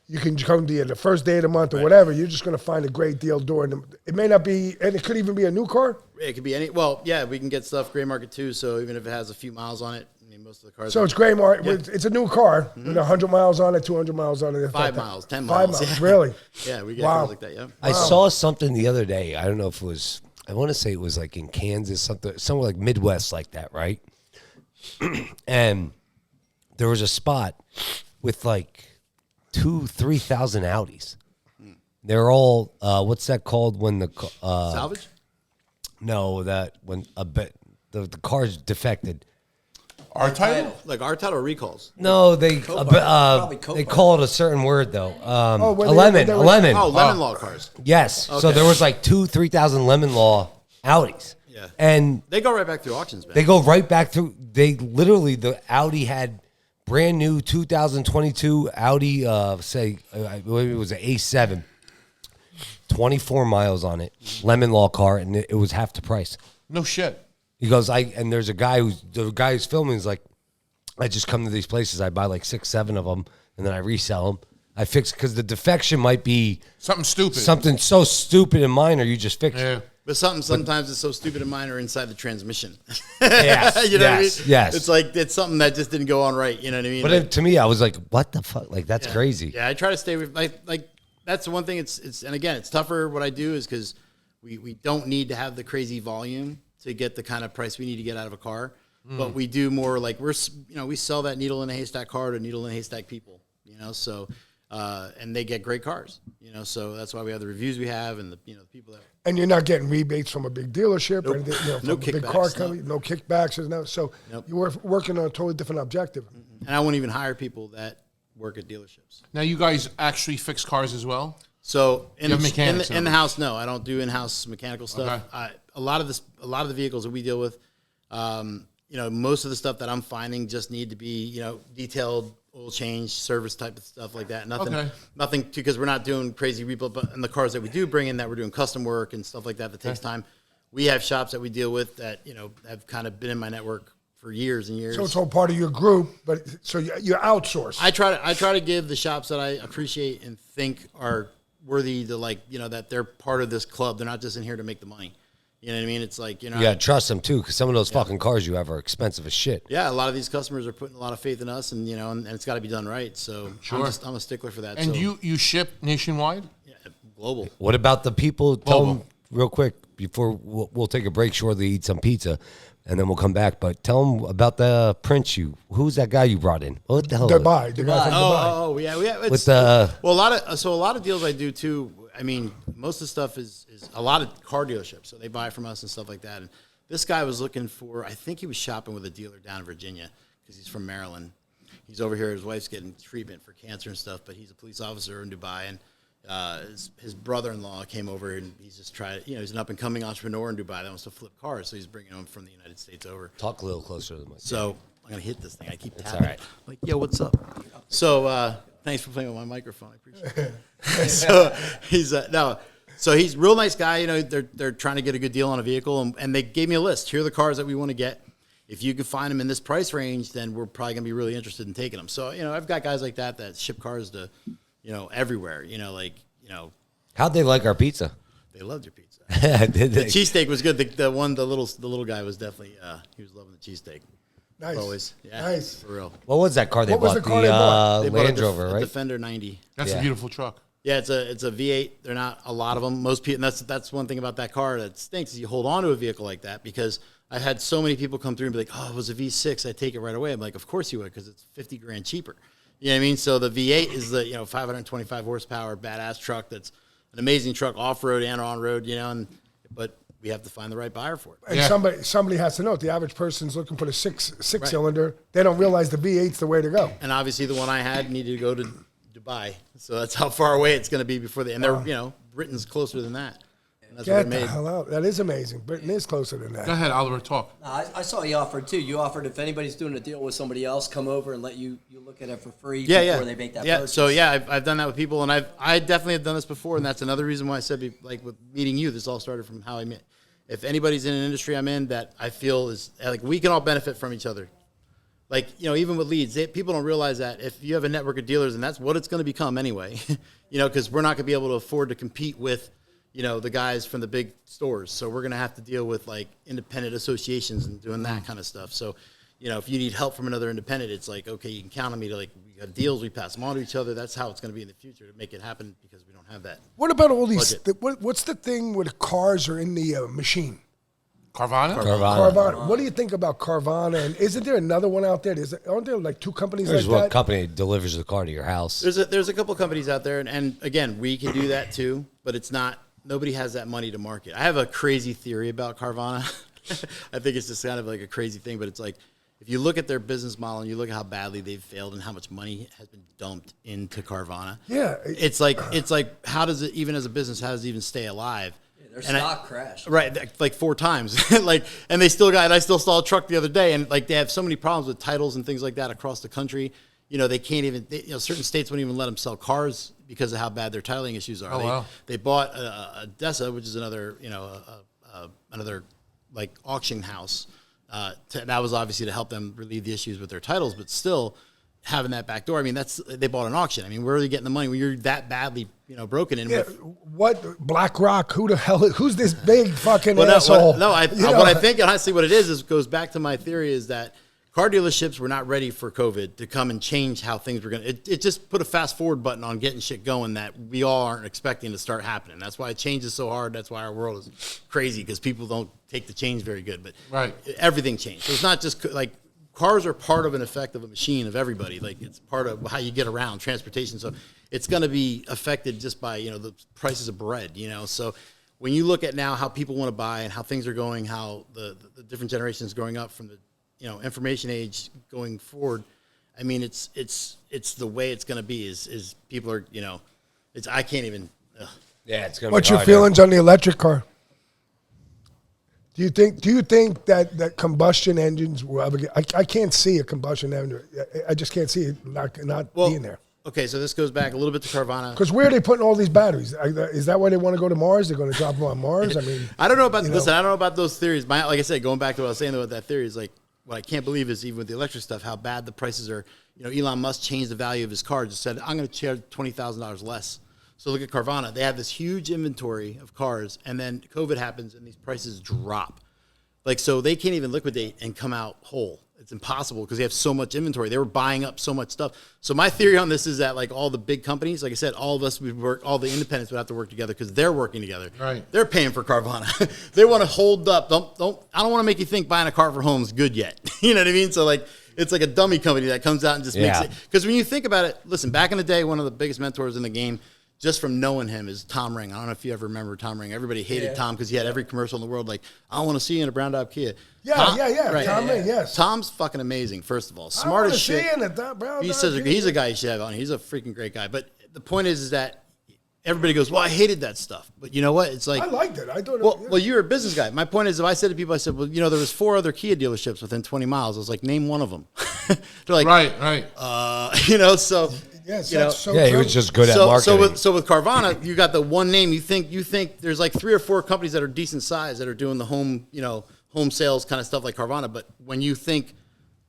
[SPEAKER 9] you can come to you the first day of the month or whatever. You're just going to find a great deal during them. It may not be, and it could even be a new car.
[SPEAKER 5] It could be any. Well, yeah, we can get stuff gray market too. So even if it has a few miles on it, most of the cars.
[SPEAKER 9] So it's gray market. Yeah. It's a new car with 100 miles on it, 200 miles on it.
[SPEAKER 5] 5 miles, 10 miles.
[SPEAKER 9] 5 miles, really?
[SPEAKER 5] Yeah, we get cars like that. Yeah.
[SPEAKER 3] I saw something the other day. I don't know if it was. I want to say it was like in Kansas, somewhere like Midwest, like that, right? And there was a spot with like 2,000-3,000 Audis. They're all what's that called when the
[SPEAKER 5] salvage?
[SPEAKER 3] No, that when the car's defected.
[SPEAKER 6] Our title?
[SPEAKER 5] Like our title or recalls?
[SPEAKER 3] No, they call it a certain word though. A lemon.
[SPEAKER 5] Oh, lemon law cars.
[SPEAKER 3] Yes.
[SPEAKER 5] Okay.
[SPEAKER 3] So there was like 2,000-3,000 lemon law Audis.
[SPEAKER 5] Yeah.
[SPEAKER 3] And
[SPEAKER 5] they go right back through auctions, man.
[SPEAKER 3] They go right back through. The Audi had brand new 2022 Audi, it was an A7, 24 miles on it, lemon law car, and it was half the price.
[SPEAKER 6] No shit.
[SPEAKER 3] He goes, and there's a guy who's filming. He's like, I just come to these places, I buy like 6, 7 of them, and then I resell them. I fix because the defection might be
[SPEAKER 6] something stupid,
[SPEAKER 3] something so stupid and minor. You just fix it.
[SPEAKER 5] But sometimes it's so stupid and minor inside the transmission.
[SPEAKER 3] Yes,
[SPEAKER 5] you know what I mean?
[SPEAKER 3] Yes.
[SPEAKER 5] It's like it's something that just didn't go on right. You know what I mean?
[SPEAKER 3] But to me, I was like, what the fuck? Like that's crazy.
[SPEAKER 5] Yeah, I try to stay with like that's the one thing. It's and again, it's tougher. What I do is because we don't need to have the crazy volume to get the kind of price we need to get out of a car. But we do more like we sell that needle in a haystack car to needle in a haystack people. So. And they get great cars, so that's why we have the reviews we have and the people that. And
[SPEAKER 9] you're not getting rebates from a big dealership or anything, from
[SPEAKER 5] no
[SPEAKER 9] a big
[SPEAKER 5] kickbacks,
[SPEAKER 9] car company, no kickbacks, so you're working on a totally different objective.
[SPEAKER 5] And I won't even hire people that work at dealerships.
[SPEAKER 6] Now you guys actually fix cars as well?
[SPEAKER 5] So in
[SPEAKER 6] the
[SPEAKER 5] house, no, I don't do in-house mechanical stuff. Okay. A lot of the vehicles that we deal with, most of the stuff that I'm finding just need to be, detailed. Oil change, service type of stuff like that. Nothing because we're not doing crazy rebuild. But in the cars that we do bring in, that we're doing custom work and stuff like that takes time. We have shops that we deal with that have kind of been in my network for years and years.
[SPEAKER 9] So it's all part of your group, but so you outsource.
[SPEAKER 5] I try to give the shops that I appreciate and think are worthy to that they're part of this club. They're not just in here to make the money. You know what I mean? It's like,
[SPEAKER 3] you gotta trust them too, because some of those fucking cars you have are expensive as shit.
[SPEAKER 5] Yeah, a lot of these customers are putting a lot of faith in us, and and it's got to be done right. So
[SPEAKER 6] sure.
[SPEAKER 5] I'm a stickler for that.
[SPEAKER 6] And you ship nationwide?
[SPEAKER 5] Yeah, global.
[SPEAKER 3] What about the people? Tell them real quick before we'll take a break shortly, eat some pizza, and then we'll come back. But tell them about the Prince. Who's that guy you brought in? What the hell?
[SPEAKER 9] Dubai. The guy from Dubai.
[SPEAKER 5] Oh, yeah.
[SPEAKER 3] With the
[SPEAKER 5] a lot of deals I do too. I mean, most of the stuff is a lot of car dealerships, so they buy from us and stuff like that. And this guy was looking for, I think he was shopping with a dealer down in Virginia because he's from Maryland. He's over here. His wife's getting treatment for cancer and stuff, but he's a police officer in Dubai. And his brother-in-law came over, and he's just he's an up-and-coming entrepreneur in Dubai that wants to flip cars, so he's bringing them from the United States over.
[SPEAKER 3] Talk a little closer to the mic.
[SPEAKER 5] So I'm going to hit this thing. I keep tapping.
[SPEAKER 3] All right.
[SPEAKER 5] Like, yo, what's up? So thanks for playing with my microphone. I appreciate it. So he's So he's a real nice guy. They're trying to get a good deal on a vehicle, and they gave me a list. Here are the cars that we want to get. If you can find them in this price range, then we're probably going to be really interested in taking them. So, I've got guys like that ship cars to, everywhere.
[SPEAKER 3] How'd they like our pizza?
[SPEAKER 5] They loved your pizza.
[SPEAKER 3] Did
[SPEAKER 5] the cheesesteak was good. The little guy was definitely he was loving the cheesesteak.
[SPEAKER 9] Nice.
[SPEAKER 5] Always. Yeah,
[SPEAKER 9] nice.
[SPEAKER 5] for real.
[SPEAKER 3] What was that car they
[SPEAKER 9] What was
[SPEAKER 3] bought?
[SPEAKER 9] the car they bought?
[SPEAKER 5] They bought
[SPEAKER 3] Land Rover, right?
[SPEAKER 5] Defender 90.
[SPEAKER 6] That's a beautiful truck.
[SPEAKER 5] Yeah, it's a V8. They're not a lot of them. Most people, and that's one thing about that car that stinks is you hold on to a vehicle like that because I've had so many people come through and be like, "Oh, it was a V6. I take it right away." I'm like, "Of course you would, because it's $50,000 cheaper." You know what I mean? So the V8 is the 525 horsepower badass truck. That's an amazing truck, off road and on road. But we have to find the right buyer for it.
[SPEAKER 9] And somebody has to know. The average person's looking for the six cylinder. They don't realize the V8's the way to go.
[SPEAKER 5] And obviously, the one I had needed to go to Dubai, so that's how far away it's going to be before and they're Britain's closer than that. And that's
[SPEAKER 9] Get the hell out! That is amazing. Britain is closer than that.
[SPEAKER 6] Go ahead, Oliver, talk.
[SPEAKER 7] I saw you offered too. You offered if anybody's doing a deal with somebody else, come over and let you look at it for free before they make that purchase.
[SPEAKER 5] So I've done that with people, and I definitely have done this before, and that's another reason why I said like with meeting you, this all started from how I met. If anybody's in an industry I'm in that I feel is like we can all benefit from each other. Like, even with leads, people don't realize that if you have a network of dealers, and that's what it's going to become anyway, because we're not going to be able to afford to compete with, the guys from the big stores. So we're going to have to deal with like independent associations and doing that kind of stuff. So, if you need help from another independent, it's like, okay, you can count on me to we have deals, we pass them on to each other. That's how it's going to be in the future to make it happen because we don't have that.
[SPEAKER 9] What about all these, what's the thing where the cars are in the machine?
[SPEAKER 6] Carvana?
[SPEAKER 9] What do you think about Carvana? And isn't there another one out there? Aren't there like two companies
[SPEAKER 3] There's
[SPEAKER 9] like
[SPEAKER 3] one
[SPEAKER 9] that?
[SPEAKER 3] company that delivers the car to your house.
[SPEAKER 5] There's a couple companies out there, and again, we can do that too, but it's not, nobody has that money to market. I have a crazy theory about Carvana. I think it's just kind of like a crazy thing, but it's like, if you look at their business model and you look at how badly they've failed and how much money has been dumped into Carvana, it's like how does it, even as a business, how does it even stay alive?
[SPEAKER 7] Their stock crashed.
[SPEAKER 5] Right, like 4 times. And they still got, and I still saw a truck the other day, and like they have so many problems with titles and things like that across the country. They can't even, certain states won't even let them sell cars because of how bad their titling issues are.
[SPEAKER 6] Wow.
[SPEAKER 5] They bought a Dessa, which is another, another like auction house. That was obviously to help them relieve the issues with their titles, but still having that back door. I mean, they bought an auction. I mean, where are they getting the money when you're that badly, broken in?
[SPEAKER 9] Yeah, what BlackRock? Who the hell? Who's this big fucking asshole?
[SPEAKER 5] What I think, honestly, what it is goes back to my theory is that car dealerships were not ready for COVID to come and change how things were going to. It just put a fast forward button on getting shit going that we all aren't expecting to start happening. That's why it changes so hard. That's why our world is crazy because people don't take the change very good. But everything changed. So it's not just like. Cars are part of an effect of a machine of everybody. Like it's part of how you get around transportation. So it's going to be affected just by, the prices of bread, So when you look at now how people want to buy and how things are going, how the different generations growing up from the, information age going forward, I mean, it's the way it's going to be is people are, I can't even.
[SPEAKER 3] Yeah, it's going to be
[SPEAKER 9] What's your feelings on the electric car? Do you think that combustion engines will ever get? I can't see a combustion engine. I just can't see it not being there.
[SPEAKER 5] Okay, so this goes back a little bit to Carvana.
[SPEAKER 9] Because where are they putting all these batteries? Is that why they want to go to Mars? They're going to drop them on Mars? I mean,
[SPEAKER 5] I don't know about listen. I don't know about those theories. Like I said, going back to what I was saying about that theory is like what I can't believe is even with the electric stuff, how bad the prices are. Elon Musk changed the value of his car. Just said, I'm going to charge $20,000 less. So look at Carvana. They have this huge inventory of cars, and then COVID happens, and these prices drop. So they can't even liquidate and come out whole. It's impossible because they have so much inventory. They were buying up so much stuff. So my theory on this is that all the big companies, like I said, all of us would work, all the independents would have to work together because they're working together.
[SPEAKER 6] Right.
[SPEAKER 5] They're paying for Carvana. They want to hold up. I don't want to make you think buying a car for home is good yet. You know what I mean? So it's like a dummy company that comes out and just makes it. Because when you think about it, listen, back in the day, one of the biggest mentors in the game, just from knowing him, is Tom Ring. I don't know if you ever remember Tom Ring. Everybody hated Tom because he had every commercial in the world. Like, I want to see you in a brown dog Kia.
[SPEAKER 9] Yeah.
[SPEAKER 5] Right.
[SPEAKER 9] Tom Ring, yes.
[SPEAKER 5] Tom's fucking amazing, first of all. Smart as shit. He's a guy you should have on. He's a freaking great guy. But the point is that everybody goes, well, I hated that stuff. But you know what? It's like,
[SPEAKER 9] I liked it. I thought
[SPEAKER 5] well, you're a business guy. My point is, if I said to people, I said, well, there was 4 other Kia dealerships within 20 miles. I was like, name one of them. They're like,
[SPEAKER 6] right.
[SPEAKER 5] So...
[SPEAKER 9] Yes,
[SPEAKER 3] he was just good at marketing.
[SPEAKER 5] So with Carvana, you got the one name. You think there's like 3 or 4 companies that are decent size that are doing the home sales kind of stuff like Carvana. But when you think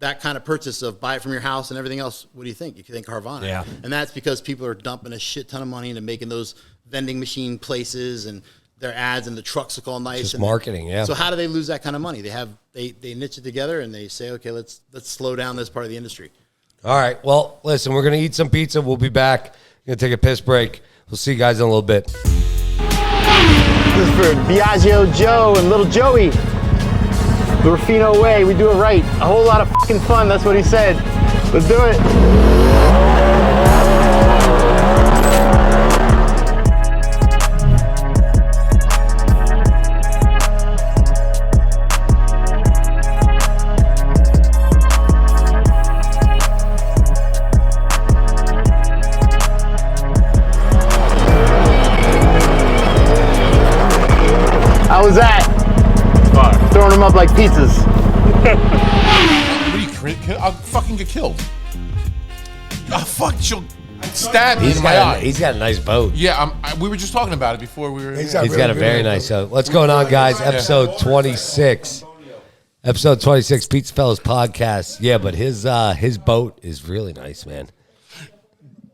[SPEAKER 5] that kind of purchase of buy it from your house and everything else, what do you think? You think Carvana.
[SPEAKER 3] Yeah.
[SPEAKER 5] And that's because people are dumping a shit ton of money into making those vending machine places and their ads, and the trucks look all nice.
[SPEAKER 3] Just
[SPEAKER 5] and
[SPEAKER 3] marketing, yeah.
[SPEAKER 5] So how do they lose that kind of money? They niche it together and they say, okay, let's slow down this part of the industry.
[SPEAKER 3] All right. Well, listen, we're going to eat some pizza. We'll be back. Going to take a piss break. We'll see you guys in a little bit.
[SPEAKER 5] This is for Biagio Joe and Little Joey. The Ruffino way, we do it right. A whole lot of fucking fun, that's what he said. Let's do it. How was that? Fire. Throwing them up like pizzas.
[SPEAKER 6] I'll fucking get killed. Oh, fuck, she'll stab me in my eye.
[SPEAKER 3] He's got a nice boat.
[SPEAKER 6] Yeah, we were just talking about it before we were...
[SPEAKER 3] He's got a very nice boat. What's going on, guys? Episode 26. Episode 26, PizzaFellas Podcast. Yeah, but his boat is really nice, man.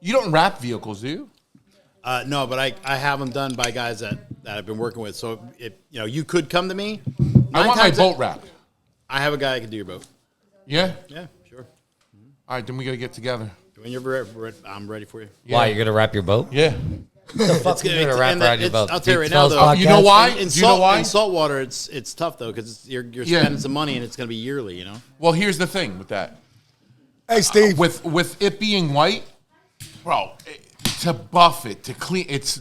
[SPEAKER 6] You don't wrap vehicles, do you?
[SPEAKER 5] No, but I have them done by guys that I've been working with. So, you could come to me.
[SPEAKER 6] I want my boat wrapped.
[SPEAKER 5] I have a guy that can do your boat.
[SPEAKER 6] Yeah?
[SPEAKER 5] Yeah, sure.
[SPEAKER 6] All right, then we got to get together.
[SPEAKER 5] When you're ready, I'm ready for you.
[SPEAKER 3] Yeah. Why, you're going to wrap your boat?
[SPEAKER 6] Yeah.
[SPEAKER 3] The fuck you going to wrap around your boat?
[SPEAKER 5] I'll tell you right now, though.
[SPEAKER 6] You know why?
[SPEAKER 5] In saltwater, it's tough, though, because you're spending some money, and it's going to be yearly, you know?
[SPEAKER 6] Well, here's the thing with that.
[SPEAKER 9] Hey, Steve.
[SPEAKER 6] With it being white, bro, to buff it, to clean, it's.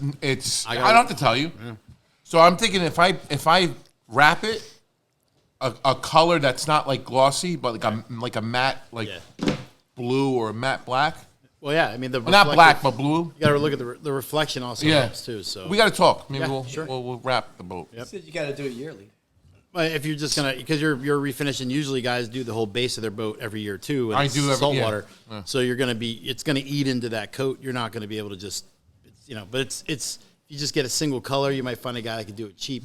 [SPEAKER 6] I don't have to tell you. Yeah. So I'm thinking if I wrap it a color that's not like glossy, but like a matte blue or a matte black.
[SPEAKER 5] Well, yeah, I mean
[SPEAKER 6] not black but blue.
[SPEAKER 5] You got to look at the reflection also helps too. So
[SPEAKER 6] we got to talk. Maybe
[SPEAKER 5] sure.
[SPEAKER 6] we'll wrap the boat.
[SPEAKER 7] Yep. You said you got to do it yearly.
[SPEAKER 5] But if you're just gonna, because you're refinishing, usually guys do the whole base of their boat every year too. And
[SPEAKER 6] I do
[SPEAKER 5] saltwater,
[SPEAKER 6] yeah.
[SPEAKER 5] So it's gonna eat into that coat. You're not gonna be able to just, but it's if you just get a single color, you might find a guy that can do it cheap,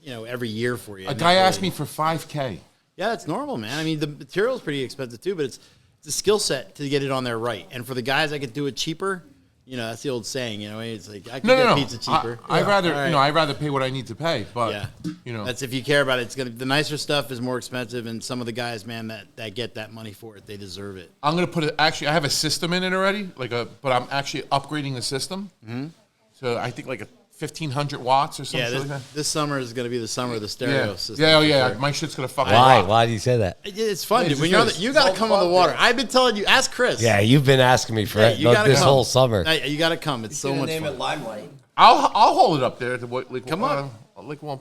[SPEAKER 5] every year for you.
[SPEAKER 6] A guy asked me for $5,000.
[SPEAKER 5] Yeah, that's normal, man. I mean, the material's pretty expensive too, but it's a skill set to get it on there right. And for the guys that could do it cheaper, that's the old saying. It's like I can get pizza cheaper.
[SPEAKER 6] I'd rather pay what I need to pay. But
[SPEAKER 5] that's if you care about it. It's the nicer stuff is more expensive, and some of the guys, man, that get that money for it, they deserve it.
[SPEAKER 6] I'm gonna put it. Actually, I have a system in it already, but I'm actually upgrading the system. Mm-hmm. So I think like a 1,500 watts or something. Yeah,
[SPEAKER 5] this summer is going to be the summer of the stereo system.
[SPEAKER 6] Yeah. Sure. My shit's going to fucking
[SPEAKER 3] rock. Why do you say that?
[SPEAKER 5] It's fun, dude. When you got to come on the water. I've been telling you, ask Chris.
[SPEAKER 3] Yeah, you've been asking me for this whole summer.
[SPEAKER 5] You got to come. It's so much fun.
[SPEAKER 7] Name it Limelight.
[SPEAKER 6] I'll hold it up there.
[SPEAKER 5] Come on.
[SPEAKER 6] We
[SPEAKER 5] can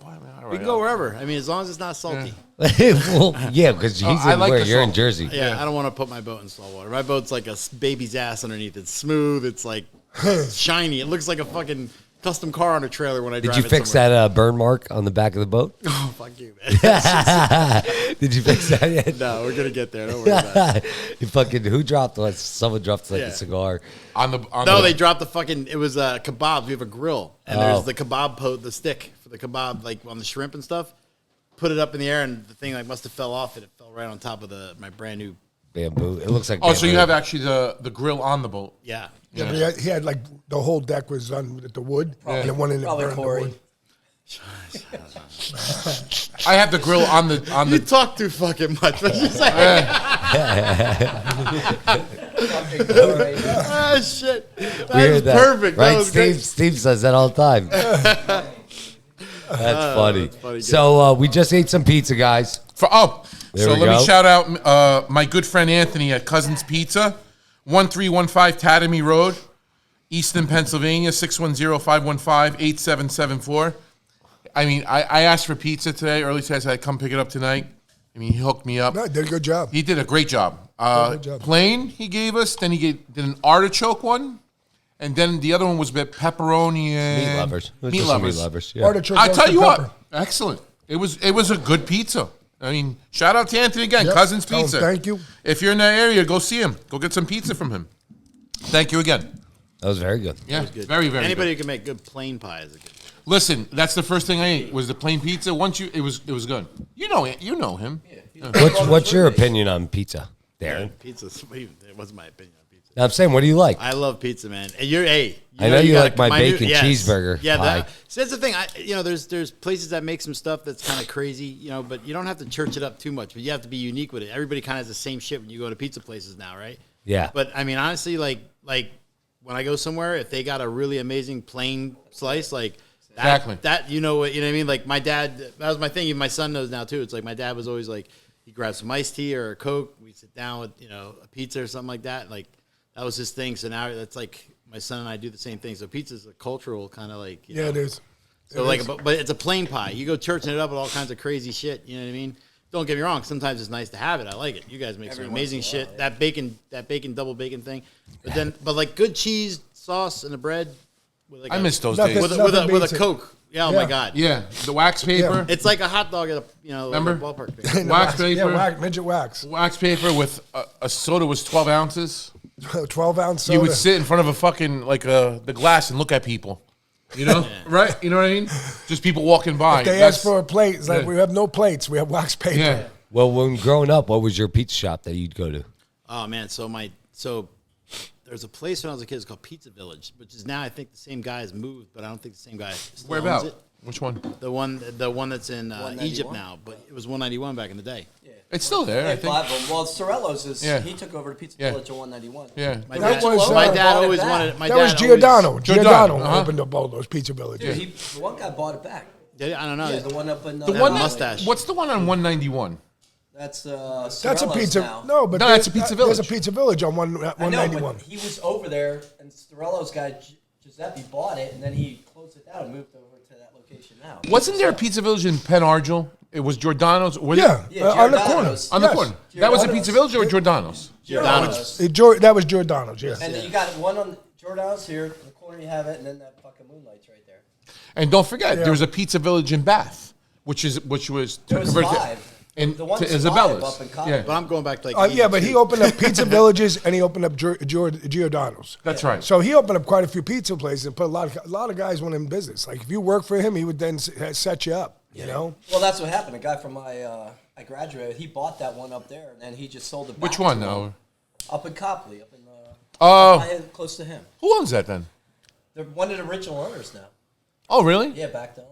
[SPEAKER 5] go wherever. I mean, as long as it's not salty.
[SPEAKER 3] Well, yeah, because you're in Jersey.
[SPEAKER 5] Yeah, I don't want to put my boat in salt water. My boat's like a baby's ass underneath. It's smooth. It's like shiny. It looks like a fucking custom car on a trailer when I drive it.
[SPEAKER 3] Did you fix that burn mark on the back of the boat?
[SPEAKER 5] Oh, fuck you, man.
[SPEAKER 3] Did you fix that yet?
[SPEAKER 5] No, we're going to get there. Don't worry about it.
[SPEAKER 3] Who dropped one? Someone dropped a cigar.
[SPEAKER 5] They dropped the fucking, it was kebabs. We have a grill. And there's the kebab the stick for the kebab, like on the shrimp and stuff. Put it up in the air, and the thing must have fell off, and it fell right on top of my brand new
[SPEAKER 3] bamboo. It looks like bamboo.
[SPEAKER 6] So you have actually the grill on the boat.
[SPEAKER 5] Yeah.
[SPEAKER 9] Yeah, but he had like the whole deck was done with the wood, and the one in the burned the wood.
[SPEAKER 6] I have the grill on the.
[SPEAKER 5] You talk too fucking much. What you say? Oh shit! That's perfect.
[SPEAKER 3] Right?
[SPEAKER 5] That was
[SPEAKER 3] Steve says that all the time. That's funny. So we just ate some pizza, guys.
[SPEAKER 6] Let me shout out my good friend Anthony at Cousins Pizza. 1315 Tatamy Road, Easton, Pennsylvania, 610-515-8774. I mean, I asked for pizza today. Early today, I said I'd come pick it up tonight. I mean, he hooked me up.
[SPEAKER 9] No, did a good job.
[SPEAKER 6] He did a great job. Plain he gave us. Then he did an artichoke one. And then the other one was a bit pepperoni and...
[SPEAKER 3] Meat lovers.
[SPEAKER 6] Meat lovers.
[SPEAKER 3] Yeah.
[SPEAKER 9] Artichoke,
[SPEAKER 6] I tell you
[SPEAKER 9] pepper.
[SPEAKER 6] what, excellent. It was a good pizza. I mean, shout out to Anthony again, Cousins Pizza.
[SPEAKER 9] Thank you.
[SPEAKER 6] If you're in that area, go see him. Go get some pizza from him. Thank you again.
[SPEAKER 3] That was very good.
[SPEAKER 6] Yeah,
[SPEAKER 5] good.
[SPEAKER 6] Very, very
[SPEAKER 5] Anybody
[SPEAKER 6] good.
[SPEAKER 5] who can make good plain pies is good.
[SPEAKER 6] Listen, that's the first thing I ate was the plain pizza. It was good. You know him.
[SPEAKER 7] Yeah.
[SPEAKER 3] What's your opinion on pizza, Darren?
[SPEAKER 5] Pizza's sweet. It wasn't my opinion on pizza.
[SPEAKER 3] I'm saying, what do you like?
[SPEAKER 5] I love pizza, man. And
[SPEAKER 3] I know you like my bacon cheeseburger.
[SPEAKER 5] Yeah, so that's the thing. There's places that make some stuff that's kind of crazy, but you don't have to church it up too much. But you have to be unique with it. Everybody kind of has the same shit when you go to pizza places now, right?
[SPEAKER 3] Yeah.
[SPEAKER 5] But I mean, honestly, like when I go somewhere, if they got a really amazing plain slice, like
[SPEAKER 6] Exactly.
[SPEAKER 5] that, you know what I mean? Like my dad, that was my thing. Even my son knows now too. It's like my dad was always like, he grabs some iced tea or a Coke. We sit down with, a pizza or something like that. Like that was his thing. So now that's like my son and I do the same thing. So pizza's a cultural kind of like, you know.
[SPEAKER 9] it is.
[SPEAKER 5] So but it's a plain pie. You go churching it up with all kinds of crazy shit. You know what I mean? Don't get me wrong. Sometimes it's nice to have it. I like it. You guys make some amazing shit. That bacon, double bacon thing. But like good cheese sauce and the bread. With like
[SPEAKER 6] I miss those
[SPEAKER 9] Nothing-
[SPEAKER 6] days.
[SPEAKER 5] with a Coke. Yeah. Oh my
[SPEAKER 9] Yeah.
[SPEAKER 5] God.
[SPEAKER 6] Yeah, the wax paper.
[SPEAKER 9] Yeah.
[SPEAKER 5] It's like a hot dog at a
[SPEAKER 6] Remember?
[SPEAKER 5] like a ballpark. Thing.
[SPEAKER 6] Wax paper.
[SPEAKER 9] Yeah, midget wax.
[SPEAKER 6] Wax paper with a soda was 12 ounces.
[SPEAKER 9] 12-ounce soda.
[SPEAKER 6] You would sit in front of a fucking the glass and look at people. You know, right? You know what I mean? Just people walking by.
[SPEAKER 9] They ask for a plate. It's like,
[SPEAKER 6] Yeah.
[SPEAKER 9] we have no plates. We have wax paper.
[SPEAKER 6] Yeah.
[SPEAKER 3] Well, when growing up, what was your pizza shop that you'd go to?
[SPEAKER 5] Oh man, so there's a place when I was a kid. It's called Pizza Village, which is now I think the same guy has moved, but I don't think the same guy still
[SPEAKER 6] Where
[SPEAKER 5] owns
[SPEAKER 6] about?
[SPEAKER 5] it.
[SPEAKER 6] Which one?
[SPEAKER 5] The one that's in Egypt now, but it was 191 back in the day.
[SPEAKER 7] Yeah.
[SPEAKER 6] It's still there, I
[SPEAKER 7] They
[SPEAKER 6] think.
[SPEAKER 7] have them. Well, Sorello's is
[SPEAKER 6] Yeah.
[SPEAKER 7] he took over the Pizza
[SPEAKER 6] Yeah.
[SPEAKER 7] Village in 191.
[SPEAKER 6] Yeah.
[SPEAKER 5] My
[SPEAKER 9] That
[SPEAKER 5] dad,
[SPEAKER 9] was,
[SPEAKER 5] my
[SPEAKER 9] uh,
[SPEAKER 5] dad
[SPEAKER 7] bought it
[SPEAKER 5] always
[SPEAKER 7] back.
[SPEAKER 5] wanted. My
[SPEAKER 9] That
[SPEAKER 5] dad
[SPEAKER 9] was
[SPEAKER 5] always-
[SPEAKER 9] Giordano. Giordano
[SPEAKER 6] Uh-huh.
[SPEAKER 9] opened up all those Pizza Villages.
[SPEAKER 7] Dude, the one guy bought it back.
[SPEAKER 5] Yeah, I don't know.
[SPEAKER 7] Yeah, the one up in
[SPEAKER 6] The
[SPEAKER 5] That
[SPEAKER 6] one
[SPEAKER 5] mustache.
[SPEAKER 6] What's the one on 191?
[SPEAKER 7] That's
[SPEAKER 9] That's a
[SPEAKER 7] Sorello's
[SPEAKER 9] pizza.
[SPEAKER 7] now.
[SPEAKER 9] No, but
[SPEAKER 6] No, that's a Pizza
[SPEAKER 9] There's a
[SPEAKER 6] Village.
[SPEAKER 9] Pizza Village on
[SPEAKER 7] I know,
[SPEAKER 9] 191.
[SPEAKER 7] but he was over there, and Sorello's guy Giuseppe bought it, and then he closed it down and moved over to that location now.
[SPEAKER 6] Wasn't there a Pizza Village in Penn Argyl? It was Giordano's. Was
[SPEAKER 9] Yeah,
[SPEAKER 6] it?
[SPEAKER 7] Yeah,
[SPEAKER 9] on the corner.
[SPEAKER 7] Giordano's.
[SPEAKER 6] On the
[SPEAKER 9] Yes.
[SPEAKER 6] corner. That was a Pizza Village or
[SPEAKER 7] Giordano's.
[SPEAKER 6] Giordano's?
[SPEAKER 7] Giordano's.
[SPEAKER 9] That was Giordano's, yeah.
[SPEAKER 7] And then you got one on Giordano's here. In the corner you have it, and then that fucking Moonlight's right there.
[SPEAKER 6] And don't forget,
[SPEAKER 9] Yeah.
[SPEAKER 6] there was a Pizza Village in Bath, which was
[SPEAKER 7] There was
[SPEAKER 6] converted to-
[SPEAKER 7] 5.
[SPEAKER 6] in
[SPEAKER 7] The one's
[SPEAKER 6] to
[SPEAKER 7] 5
[SPEAKER 6] Isabella's.
[SPEAKER 7] up in Cotton.
[SPEAKER 6] Yeah,
[SPEAKER 5] But I'm going back to like.
[SPEAKER 9] Yeah, but he opened up Pizza Villages and he opened up Giordano's.
[SPEAKER 6] that's right.
[SPEAKER 9] So he opened up quite a few pizza places and put a lot of guys went in business. Like if you work for him, he would then set you up. You know,
[SPEAKER 7] Well, that's what happened. A guy from I graduated. He bought that one up there, and then he just sold it. Back
[SPEAKER 6] Which one
[SPEAKER 7] to him.
[SPEAKER 6] now?
[SPEAKER 7] Up in Copley, up in
[SPEAKER 6] Oh,
[SPEAKER 7] close to him.
[SPEAKER 6] who owns that then?
[SPEAKER 7] They're one of the original owners now.
[SPEAKER 6] Oh, really?
[SPEAKER 7] Yeah, back to owner.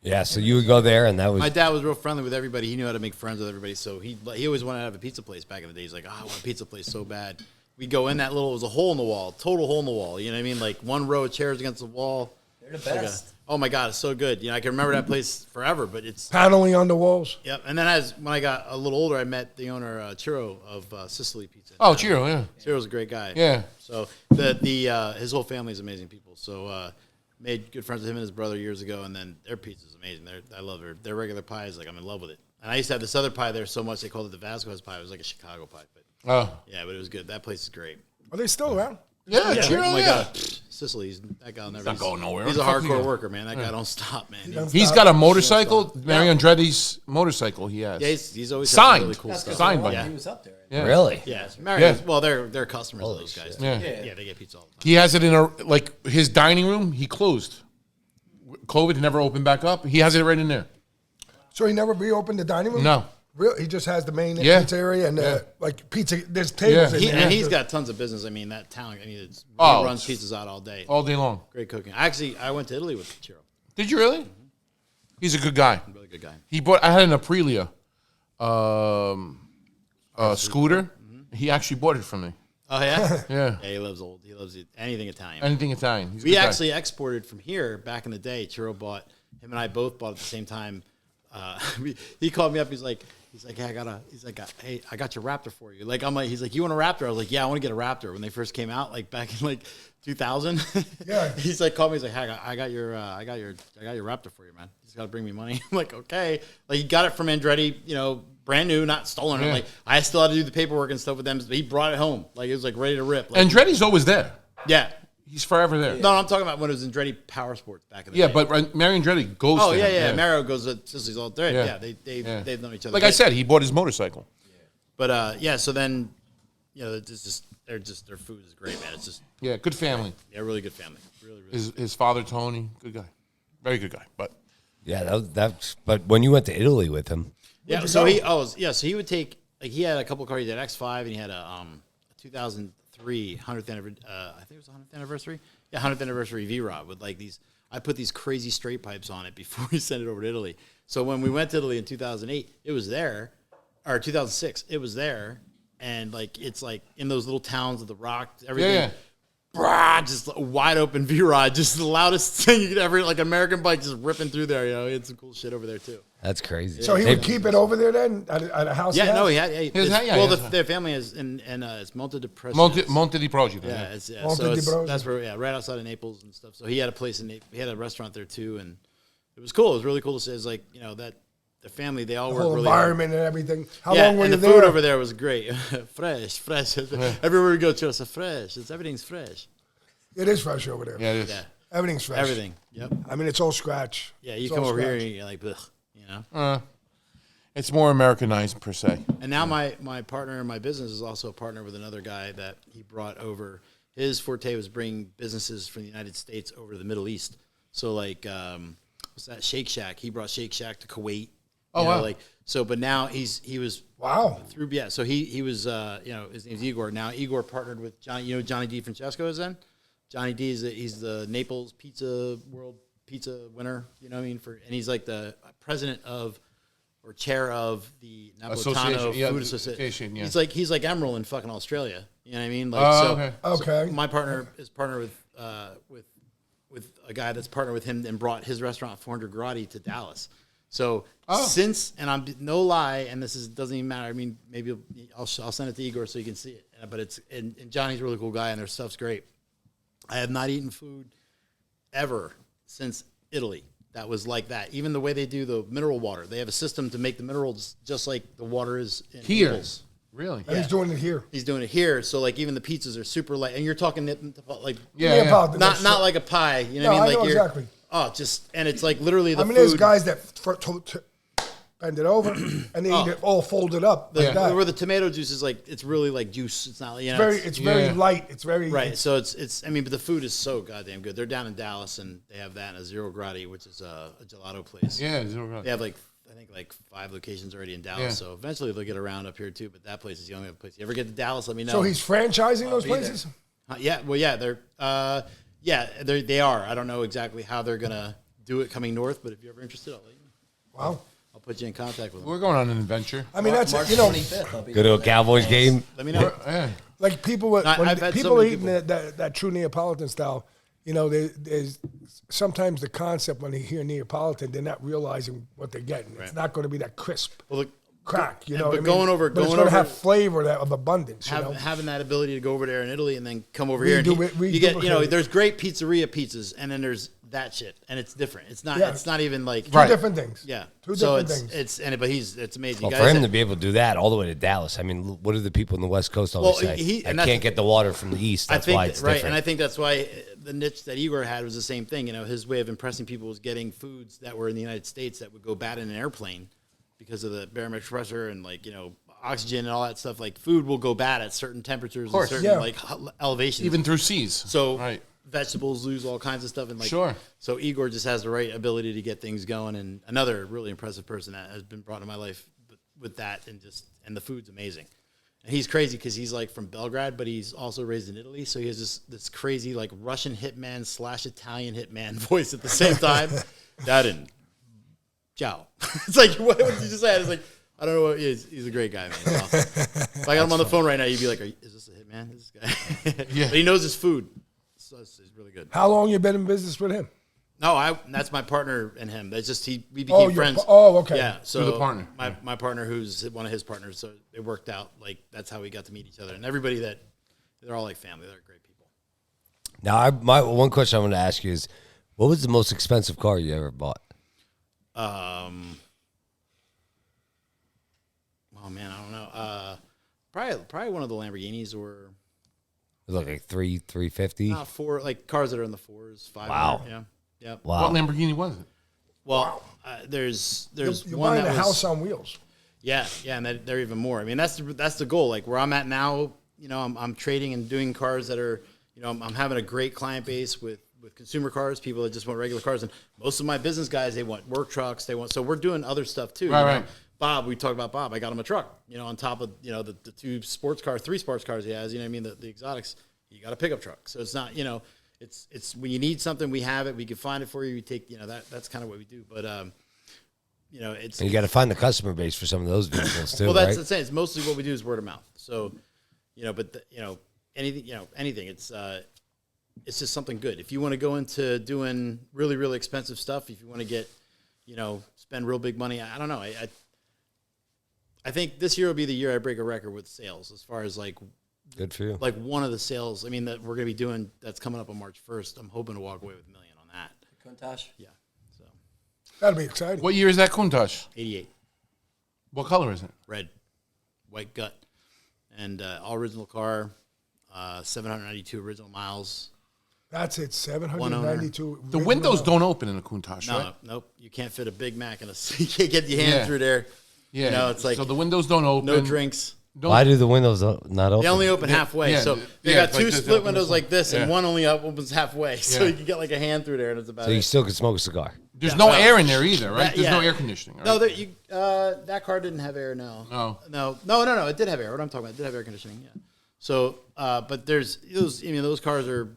[SPEAKER 3] Yeah, so you would go there, and that was
[SPEAKER 5] My dad was real friendly with everybody. He knew how to make friends with everybody. So he always wanted to have a pizza place back in the day. He's like, I want a pizza place so bad. We go in that little, it was a hole in the wall, total hole in the wall. You know what I mean? Like one row of chairs against the wall.
[SPEAKER 7] They're the
[SPEAKER 5] It's like
[SPEAKER 7] best.
[SPEAKER 5] oh my God, it's so good. You know, I can remember that place forever, but it's,
[SPEAKER 9] paneling on the walls.
[SPEAKER 5] yep. And then when I got a little older, I met the owner, Chiro of Sicily Pizza.
[SPEAKER 6] Oh, Chiro, yeah.
[SPEAKER 5] Chiro's a great guy.
[SPEAKER 6] Yeah.
[SPEAKER 5] So his whole family is amazing people. So made good friends with him and his brother years ago, and then their pizza is amazing. I love their regular pie is like I'm in love with it. And I used to have this other pie there so much they called it the Vazquez pie. It was like a Chicago pie, but
[SPEAKER 6] Oh,
[SPEAKER 5] yeah, but it was good. That place is great.
[SPEAKER 9] Are they still around?
[SPEAKER 6] yeah, Chiro,
[SPEAKER 5] Oh my
[SPEAKER 6] yeah.
[SPEAKER 5] God, Sicily. That guy will never.
[SPEAKER 6] not going nowhere.
[SPEAKER 5] He's a
[SPEAKER 6] Fuck you.
[SPEAKER 5] hardcore worker, man. That guy don't stop, man.
[SPEAKER 6] He's got a motorcycle, Mary Andretti's motorcycle he has.
[SPEAKER 5] Yeah, he's always
[SPEAKER 6] Signed.
[SPEAKER 5] had really cool
[SPEAKER 7] That's
[SPEAKER 5] stuff.
[SPEAKER 6] Signed by
[SPEAKER 7] he
[SPEAKER 6] him.
[SPEAKER 7] was up there.
[SPEAKER 6] Yeah.
[SPEAKER 3] really.
[SPEAKER 5] Yeah,
[SPEAKER 6] Yeah.
[SPEAKER 5] Well, they're customers of those guys.
[SPEAKER 6] Yeah.
[SPEAKER 5] Yeah, they get pizza all the time.
[SPEAKER 6] He has it in his dining room, he closed. COVID never opened back up. He has it right in there.
[SPEAKER 9] So he never reopened the dining room?
[SPEAKER 6] No.
[SPEAKER 9] Really? He just has the main
[SPEAKER 6] Yeah.
[SPEAKER 9] pizza area and
[SPEAKER 6] Yeah.
[SPEAKER 9] like pizza. There's tables
[SPEAKER 6] Yeah.
[SPEAKER 9] in there.
[SPEAKER 5] And he's got tons of business. I mean, that town. I mean, he
[SPEAKER 6] Oh,
[SPEAKER 5] runs pizzas out all day.
[SPEAKER 6] All day long.
[SPEAKER 5] Great cooking. I went to Italy with Chiro.
[SPEAKER 6] Did you really? He's a good guy.
[SPEAKER 5] Really good guy.
[SPEAKER 6] I had an Aprilia scooter. He actually bought it from me.
[SPEAKER 5] Oh yeah.
[SPEAKER 6] Yeah.
[SPEAKER 5] Yeah, he loves old. He loves anything Italian.
[SPEAKER 6] Anything Italian. He's a
[SPEAKER 5] We
[SPEAKER 6] good guy.
[SPEAKER 5] actually exported from here back in the day. Chiro bought him and I both bought at the same time. He called me up. He's like, hey, I got your Raptor for you. Like, I'm like, he's like, you want a Raptor? I was like, yeah, I want to get a Raptor. When they first came out, like back in like 2000.
[SPEAKER 9] Yeah.
[SPEAKER 5] He's like, called me. He's like, hey, I got your Raptor for you, man. You just got to bring me money. I'm like, okay. Like, he got it from Andretti, brand new, not stolen.
[SPEAKER 6] Yeah.
[SPEAKER 5] Like, I still had to do the paperwork and stuff with them. But he brought it home. Like, it was like ready to rip. Like,
[SPEAKER 6] Andretti's always there.
[SPEAKER 5] yeah.
[SPEAKER 6] He's forever there.
[SPEAKER 5] No, I'm talking about when it was Andretti Power Sports back in the
[SPEAKER 6] Yeah,
[SPEAKER 5] day.
[SPEAKER 6] but Mary Andretti goes
[SPEAKER 5] Oh
[SPEAKER 6] to
[SPEAKER 5] yeah,
[SPEAKER 6] him.
[SPEAKER 5] yeah. Mario goes to Sicily's all day.
[SPEAKER 6] Yeah.
[SPEAKER 5] Yeah, they've known each other.
[SPEAKER 6] Like I said, he bought his motorcycle.
[SPEAKER 5] But yeah. So then, it's just their food is great, man. It's just
[SPEAKER 6] Yeah, good family.
[SPEAKER 5] really good family. Really, really.
[SPEAKER 6] His father, Tony, good guy. Very good guy. But
[SPEAKER 3] Yeah, that's. But when you went to Italy with him,
[SPEAKER 5] Yeah. So he would take he had a couple of cars. He had X5 and he had a 2003 100th anniversary. I think it was 100th anniversary. Yeah, 100th anniversary V-Rod with like these. I put these crazy straight pipes on it before we sent it over to Italy. So when we went to Italy in 2008, it was there, or 2006, it was there, and like it's like in those little towns of the rock, everything.
[SPEAKER 6] Yeah.
[SPEAKER 5] just a wide open V-Rod, just the loudest thing you could ever, like American bike just ripping through there. You know, he had some cool shit over there too.
[SPEAKER 3] That's crazy.
[SPEAKER 9] So he would keep it over there then at a house?
[SPEAKER 5] Yeah, no, he
[SPEAKER 9] has?
[SPEAKER 5] had. Their family is in it's Monte de Presidio.
[SPEAKER 6] Monte di Progito.
[SPEAKER 5] Yeah,
[SPEAKER 9] Monte
[SPEAKER 5] so
[SPEAKER 9] di Progito.
[SPEAKER 5] that's where, right outside of Naples and stuff. So he had a place in Naples. He had a restaurant there too, and it was cool. It was really cool to see. It's like, you know, that the family, they all
[SPEAKER 9] The
[SPEAKER 5] work
[SPEAKER 9] whole
[SPEAKER 5] really
[SPEAKER 9] environment and everything. How
[SPEAKER 5] hard.
[SPEAKER 9] long were
[SPEAKER 5] and
[SPEAKER 9] you
[SPEAKER 5] the
[SPEAKER 9] there?
[SPEAKER 5] food over there was great. fresh. Everywhere we go, it's fresh. Everything's fresh.
[SPEAKER 9] It is fresh over there.
[SPEAKER 6] Yeah, it is.
[SPEAKER 5] Yeah,
[SPEAKER 9] Everything's fresh.
[SPEAKER 5] everything. Yep.
[SPEAKER 9] I mean, it's all scratch.
[SPEAKER 5] Yeah, you
[SPEAKER 9] It's
[SPEAKER 5] come
[SPEAKER 9] all
[SPEAKER 5] over here
[SPEAKER 9] scratch.
[SPEAKER 5] and you're like, ugh, you know.
[SPEAKER 6] It's more Americanized per se.
[SPEAKER 5] And now my partner in my business is also a partner with another guy that he brought over. His forte was bringing businesses from the United States over to the Middle East. So like, what's that? Shake Shack. He brought Shake Shack to Kuwait.
[SPEAKER 6] Oh,
[SPEAKER 5] you know,
[SPEAKER 6] wow.
[SPEAKER 5] Like, so, but now he was
[SPEAKER 9] Wow.
[SPEAKER 5] through. Yeah. So he was, you know, his name's Igor. Now Igor partnered with Johnny. You know, Johnny DeFrancesco is in. Johnny D he's the Naples World Pizza winner. You know what I mean? And he's like the president of, or chair of the Napolitano Food Association.
[SPEAKER 6] Yeah.
[SPEAKER 5] He's like Emerald in fucking Australia. You know what I mean? Like,
[SPEAKER 6] okay.
[SPEAKER 9] Okay.
[SPEAKER 5] So my partner is partnered with a guy that's partnered with him and brought his restaurant 400 Gradi to Dallas. So since, and I'm no lie, and this doesn't even matter. I mean, maybe I'll send it to Igor so you can see it. But it's and Johnny's a really cool guy and their stuff's great. I have not eaten food ever since Italy that was like that. Even the way they do the mineral water, they have a system to make the minerals just like the water is in
[SPEAKER 6] Here.
[SPEAKER 5] Naples.
[SPEAKER 6] Really?
[SPEAKER 9] And he's doing it here.
[SPEAKER 5] He's doing it here, so like even the pizzas are super light, and you're talking like
[SPEAKER 9] Neapolitan,
[SPEAKER 5] not
[SPEAKER 9] that's-
[SPEAKER 5] not like a pie. You know
[SPEAKER 9] No,
[SPEAKER 5] what I mean?
[SPEAKER 9] I know
[SPEAKER 5] Like
[SPEAKER 9] exactly.
[SPEAKER 5] Oh, just and it's like literally the
[SPEAKER 9] I mean,
[SPEAKER 5] food.
[SPEAKER 9] there's guys that bend it over and they eat it all folded up like that.
[SPEAKER 5] Where the tomato juice is like it's really like juice. It's not you know.
[SPEAKER 9] It's very light. It's very
[SPEAKER 5] right. So it's I mean, but the food is so goddamn good. They're down in Dallas and they have that in a Zero Gradi, which is a gelato place.
[SPEAKER 6] Yeah, Zero Gradi.
[SPEAKER 5] They have like I think like 5 locations already in Dallas.
[SPEAKER 6] Yeah.
[SPEAKER 5] So eventually they'll get around up here too. But that place is the only other place. You ever get to Dallas? Let me know.
[SPEAKER 9] So he's franchising those
[SPEAKER 5] be there.
[SPEAKER 9] places?
[SPEAKER 5] Yeah, well, yeah, they are. I don't know exactly how they're gonna do it coming north, but if you're ever interested, I'll let you know.
[SPEAKER 9] Wow.
[SPEAKER 5] I'll put you in contact with them.
[SPEAKER 6] We're going on an adventure.
[SPEAKER 9] I mean, that's
[SPEAKER 7] March
[SPEAKER 9] you know,
[SPEAKER 7] 25th, I'll be
[SPEAKER 3] Go to a
[SPEAKER 7] there.
[SPEAKER 3] Cowboys game.
[SPEAKER 5] Let me know.
[SPEAKER 6] Yeah.
[SPEAKER 9] like people
[SPEAKER 5] I've had so
[SPEAKER 9] people
[SPEAKER 5] many
[SPEAKER 9] eating
[SPEAKER 5] people.
[SPEAKER 9] that true Neapolitan style. You know, there's sometimes the concept when they hear Neapolitan, they're not realizing what they're getting. It's not going to be that crisp
[SPEAKER 5] Well, look,
[SPEAKER 9] crack. You know,
[SPEAKER 5] but
[SPEAKER 9] what I mean?
[SPEAKER 5] going over-
[SPEAKER 9] but it's
[SPEAKER 5] going
[SPEAKER 9] going to
[SPEAKER 5] over-
[SPEAKER 9] have flavor of abundance. You know?
[SPEAKER 5] having that ability to go over there in Italy and then come over here and
[SPEAKER 9] Redo-
[SPEAKER 5] you get you know
[SPEAKER 9] reduplicate.
[SPEAKER 5] there's great pizzeria pizzas and then there's that shit and it's different. It's not
[SPEAKER 9] Yeah.
[SPEAKER 5] it's not even like
[SPEAKER 9] Two different things.
[SPEAKER 5] yeah.
[SPEAKER 9] Two
[SPEAKER 5] So
[SPEAKER 9] different things.
[SPEAKER 5] but it's amazing.
[SPEAKER 3] Well,
[SPEAKER 5] You
[SPEAKER 3] for
[SPEAKER 5] guys
[SPEAKER 3] him
[SPEAKER 5] had-
[SPEAKER 3] to be able to do that all the way to Dallas, I mean, what do the people in the West Coast always
[SPEAKER 5] Well,
[SPEAKER 3] say? I
[SPEAKER 5] and that's-
[SPEAKER 3] can't get the water from the East. That's why it's
[SPEAKER 5] right,
[SPEAKER 3] different.
[SPEAKER 5] and I think that's why the niche that Igor had was the same thing. You know, his way of impressing people was getting foods that were in the United States that would go bad in an airplane because of the barometric pressure and like you know oxygen and all that stuff. Like food will go bad at certain temperatures and certain
[SPEAKER 9] Yeah.
[SPEAKER 5] like elevations,
[SPEAKER 6] Even through seas.
[SPEAKER 5] so
[SPEAKER 6] right.
[SPEAKER 5] vegetables lose all kinds of stuff and like
[SPEAKER 6] Sure.
[SPEAKER 5] So Igor just has the right ability to get things going, and another really impressive person that has been brought into my life with that and the food's amazing. And he's crazy because he's like from Belgrade, but he's also raised in Italy. So he has this crazy like Russian hitman / Italian hitman voice at the same time. Daren, ciao. It's like, what did you just say? It's like, I don't know what he is. He's a great guy, man. He's awesome. If I got him on the phone right now, you'd be like, is this a hitman? This guy?
[SPEAKER 6] Yeah.
[SPEAKER 5] But he knows his food. So it's really good.
[SPEAKER 9] How long you been in business with him?
[SPEAKER 5] No, that's my partner and him. That's just we became
[SPEAKER 9] your
[SPEAKER 5] friends.
[SPEAKER 9] okay.
[SPEAKER 5] Yeah, so
[SPEAKER 6] Who's the partner?
[SPEAKER 5] My partner, who's one of his partners. So it worked out. Like that's how we got to meet each other. And everybody they're all like family. They're great people.
[SPEAKER 3] Now, my one question I want to ask you is, what was the most expensive car you ever bought?
[SPEAKER 5] Oh man, I don't know. Probably one of the Lamborghinis or
[SPEAKER 3] It was like $350.
[SPEAKER 5] not four like cars that are in the 4s, 500.
[SPEAKER 3] Wow.
[SPEAKER 5] Yeah.
[SPEAKER 3] Wow.
[SPEAKER 6] What Lamborghini was it?
[SPEAKER 5] Well, there's
[SPEAKER 9] You're
[SPEAKER 5] one
[SPEAKER 9] buying
[SPEAKER 5] that
[SPEAKER 9] a
[SPEAKER 5] was,
[SPEAKER 9] house on wheels.
[SPEAKER 5] Yeah, and they're even more. I mean, that's the goal. Like where I'm at now, you know, I'm trading and doing cars that are, you know, I'm having a great client base with consumer cars, people that just want regular cars, and most of my business guys, they want work trucks. So we're doing other stuff too.
[SPEAKER 6] Right,
[SPEAKER 5] you know?
[SPEAKER 6] right.
[SPEAKER 5] Bob, we talked about Bob. I got him a truck, you know, on top of, you know, the 3 sports cars he has, you know what I mean? The exotics, you got a pickup truck. So it's not, you know, it's when you need something, we have it, we can find it for you. We take, you know, that's kind of what we do. But, you know, it's,
[SPEAKER 3] And you got to find the customer base for some of those vehicles too,
[SPEAKER 5] well, that's
[SPEAKER 3] right?
[SPEAKER 5] the same. It's mostly what we do is word of mouth. So, you know, but you know, anything, it's, it's just something good. If you want to go into doing really, really expensive stuff, if you want to get, spend real big money, I don't know. I think this year will be the year I break a record with sales as far as like,
[SPEAKER 3] good for you.
[SPEAKER 5] Like one of the sales, I mean, that we're going to be doing that's coming up on March 1st. I'm hoping to walk away with $1 million on that.
[SPEAKER 7] Countach?
[SPEAKER 5] Yeah. So
[SPEAKER 9] That'll be exciting.
[SPEAKER 6] What year is that Countach?
[SPEAKER 5] 88.
[SPEAKER 6] What color is it?
[SPEAKER 5] Red. White gut. And all original car, 792 original miles.
[SPEAKER 9] That's it, 792.
[SPEAKER 6] The windows don't open in a Countach,
[SPEAKER 5] No,
[SPEAKER 6] right?
[SPEAKER 5] nope. You can't fit a Big Mac in a. You can't get your hand through there.
[SPEAKER 6] Yeah,
[SPEAKER 5] it's like
[SPEAKER 6] so the windows don't open.
[SPEAKER 5] no drinks.
[SPEAKER 3] Why do the windows not open?
[SPEAKER 5] They only open halfway.
[SPEAKER 6] Yeah,
[SPEAKER 5] So they
[SPEAKER 6] yeah,
[SPEAKER 5] got
[SPEAKER 6] like
[SPEAKER 5] two
[SPEAKER 6] this,
[SPEAKER 5] split
[SPEAKER 6] open
[SPEAKER 5] windows
[SPEAKER 6] this
[SPEAKER 5] like this, and
[SPEAKER 6] Yeah.
[SPEAKER 5] one only opens halfway. So
[SPEAKER 6] Yeah.
[SPEAKER 5] you can get like a hand through there, and it's about
[SPEAKER 3] So
[SPEAKER 5] it.
[SPEAKER 3] you still can smoke a cigar.
[SPEAKER 6] There's no air in there either, right? There's no
[SPEAKER 5] Yeah.
[SPEAKER 6] air conditioning, right?
[SPEAKER 5] No, that car didn't have air. No. No. It did have air. What I'm talking about, it did have air conditioning. Yeah. So, but there's those. I mean, those cars are,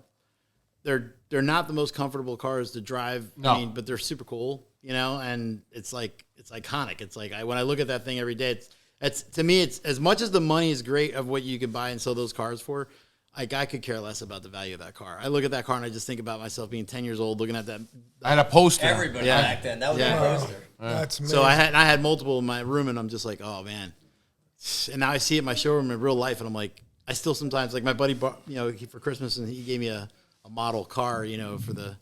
[SPEAKER 5] they're not the most comfortable cars to drive.
[SPEAKER 6] No.
[SPEAKER 5] I mean, but they're super cool. And it's iconic. It's like when I look at that thing every day, it's to me, it's as much as the money is great of what you can buy and sell those cars for. Like I could care less about the value of that car. I look at that car and I just think about myself being 10 years old, looking at that.
[SPEAKER 6] I had a poster.
[SPEAKER 7] Everybody
[SPEAKER 5] Yeah.
[SPEAKER 7] back then. That was
[SPEAKER 5] Yeah.
[SPEAKER 7] a poster.
[SPEAKER 9] That's amazing.
[SPEAKER 5] So I had multiple in my room, and I'm just like, oh man. And now I see it in my showroom in real life, and I'm like, I still sometimes like my buddy bought, for Christmas, and he gave me a model car, for the.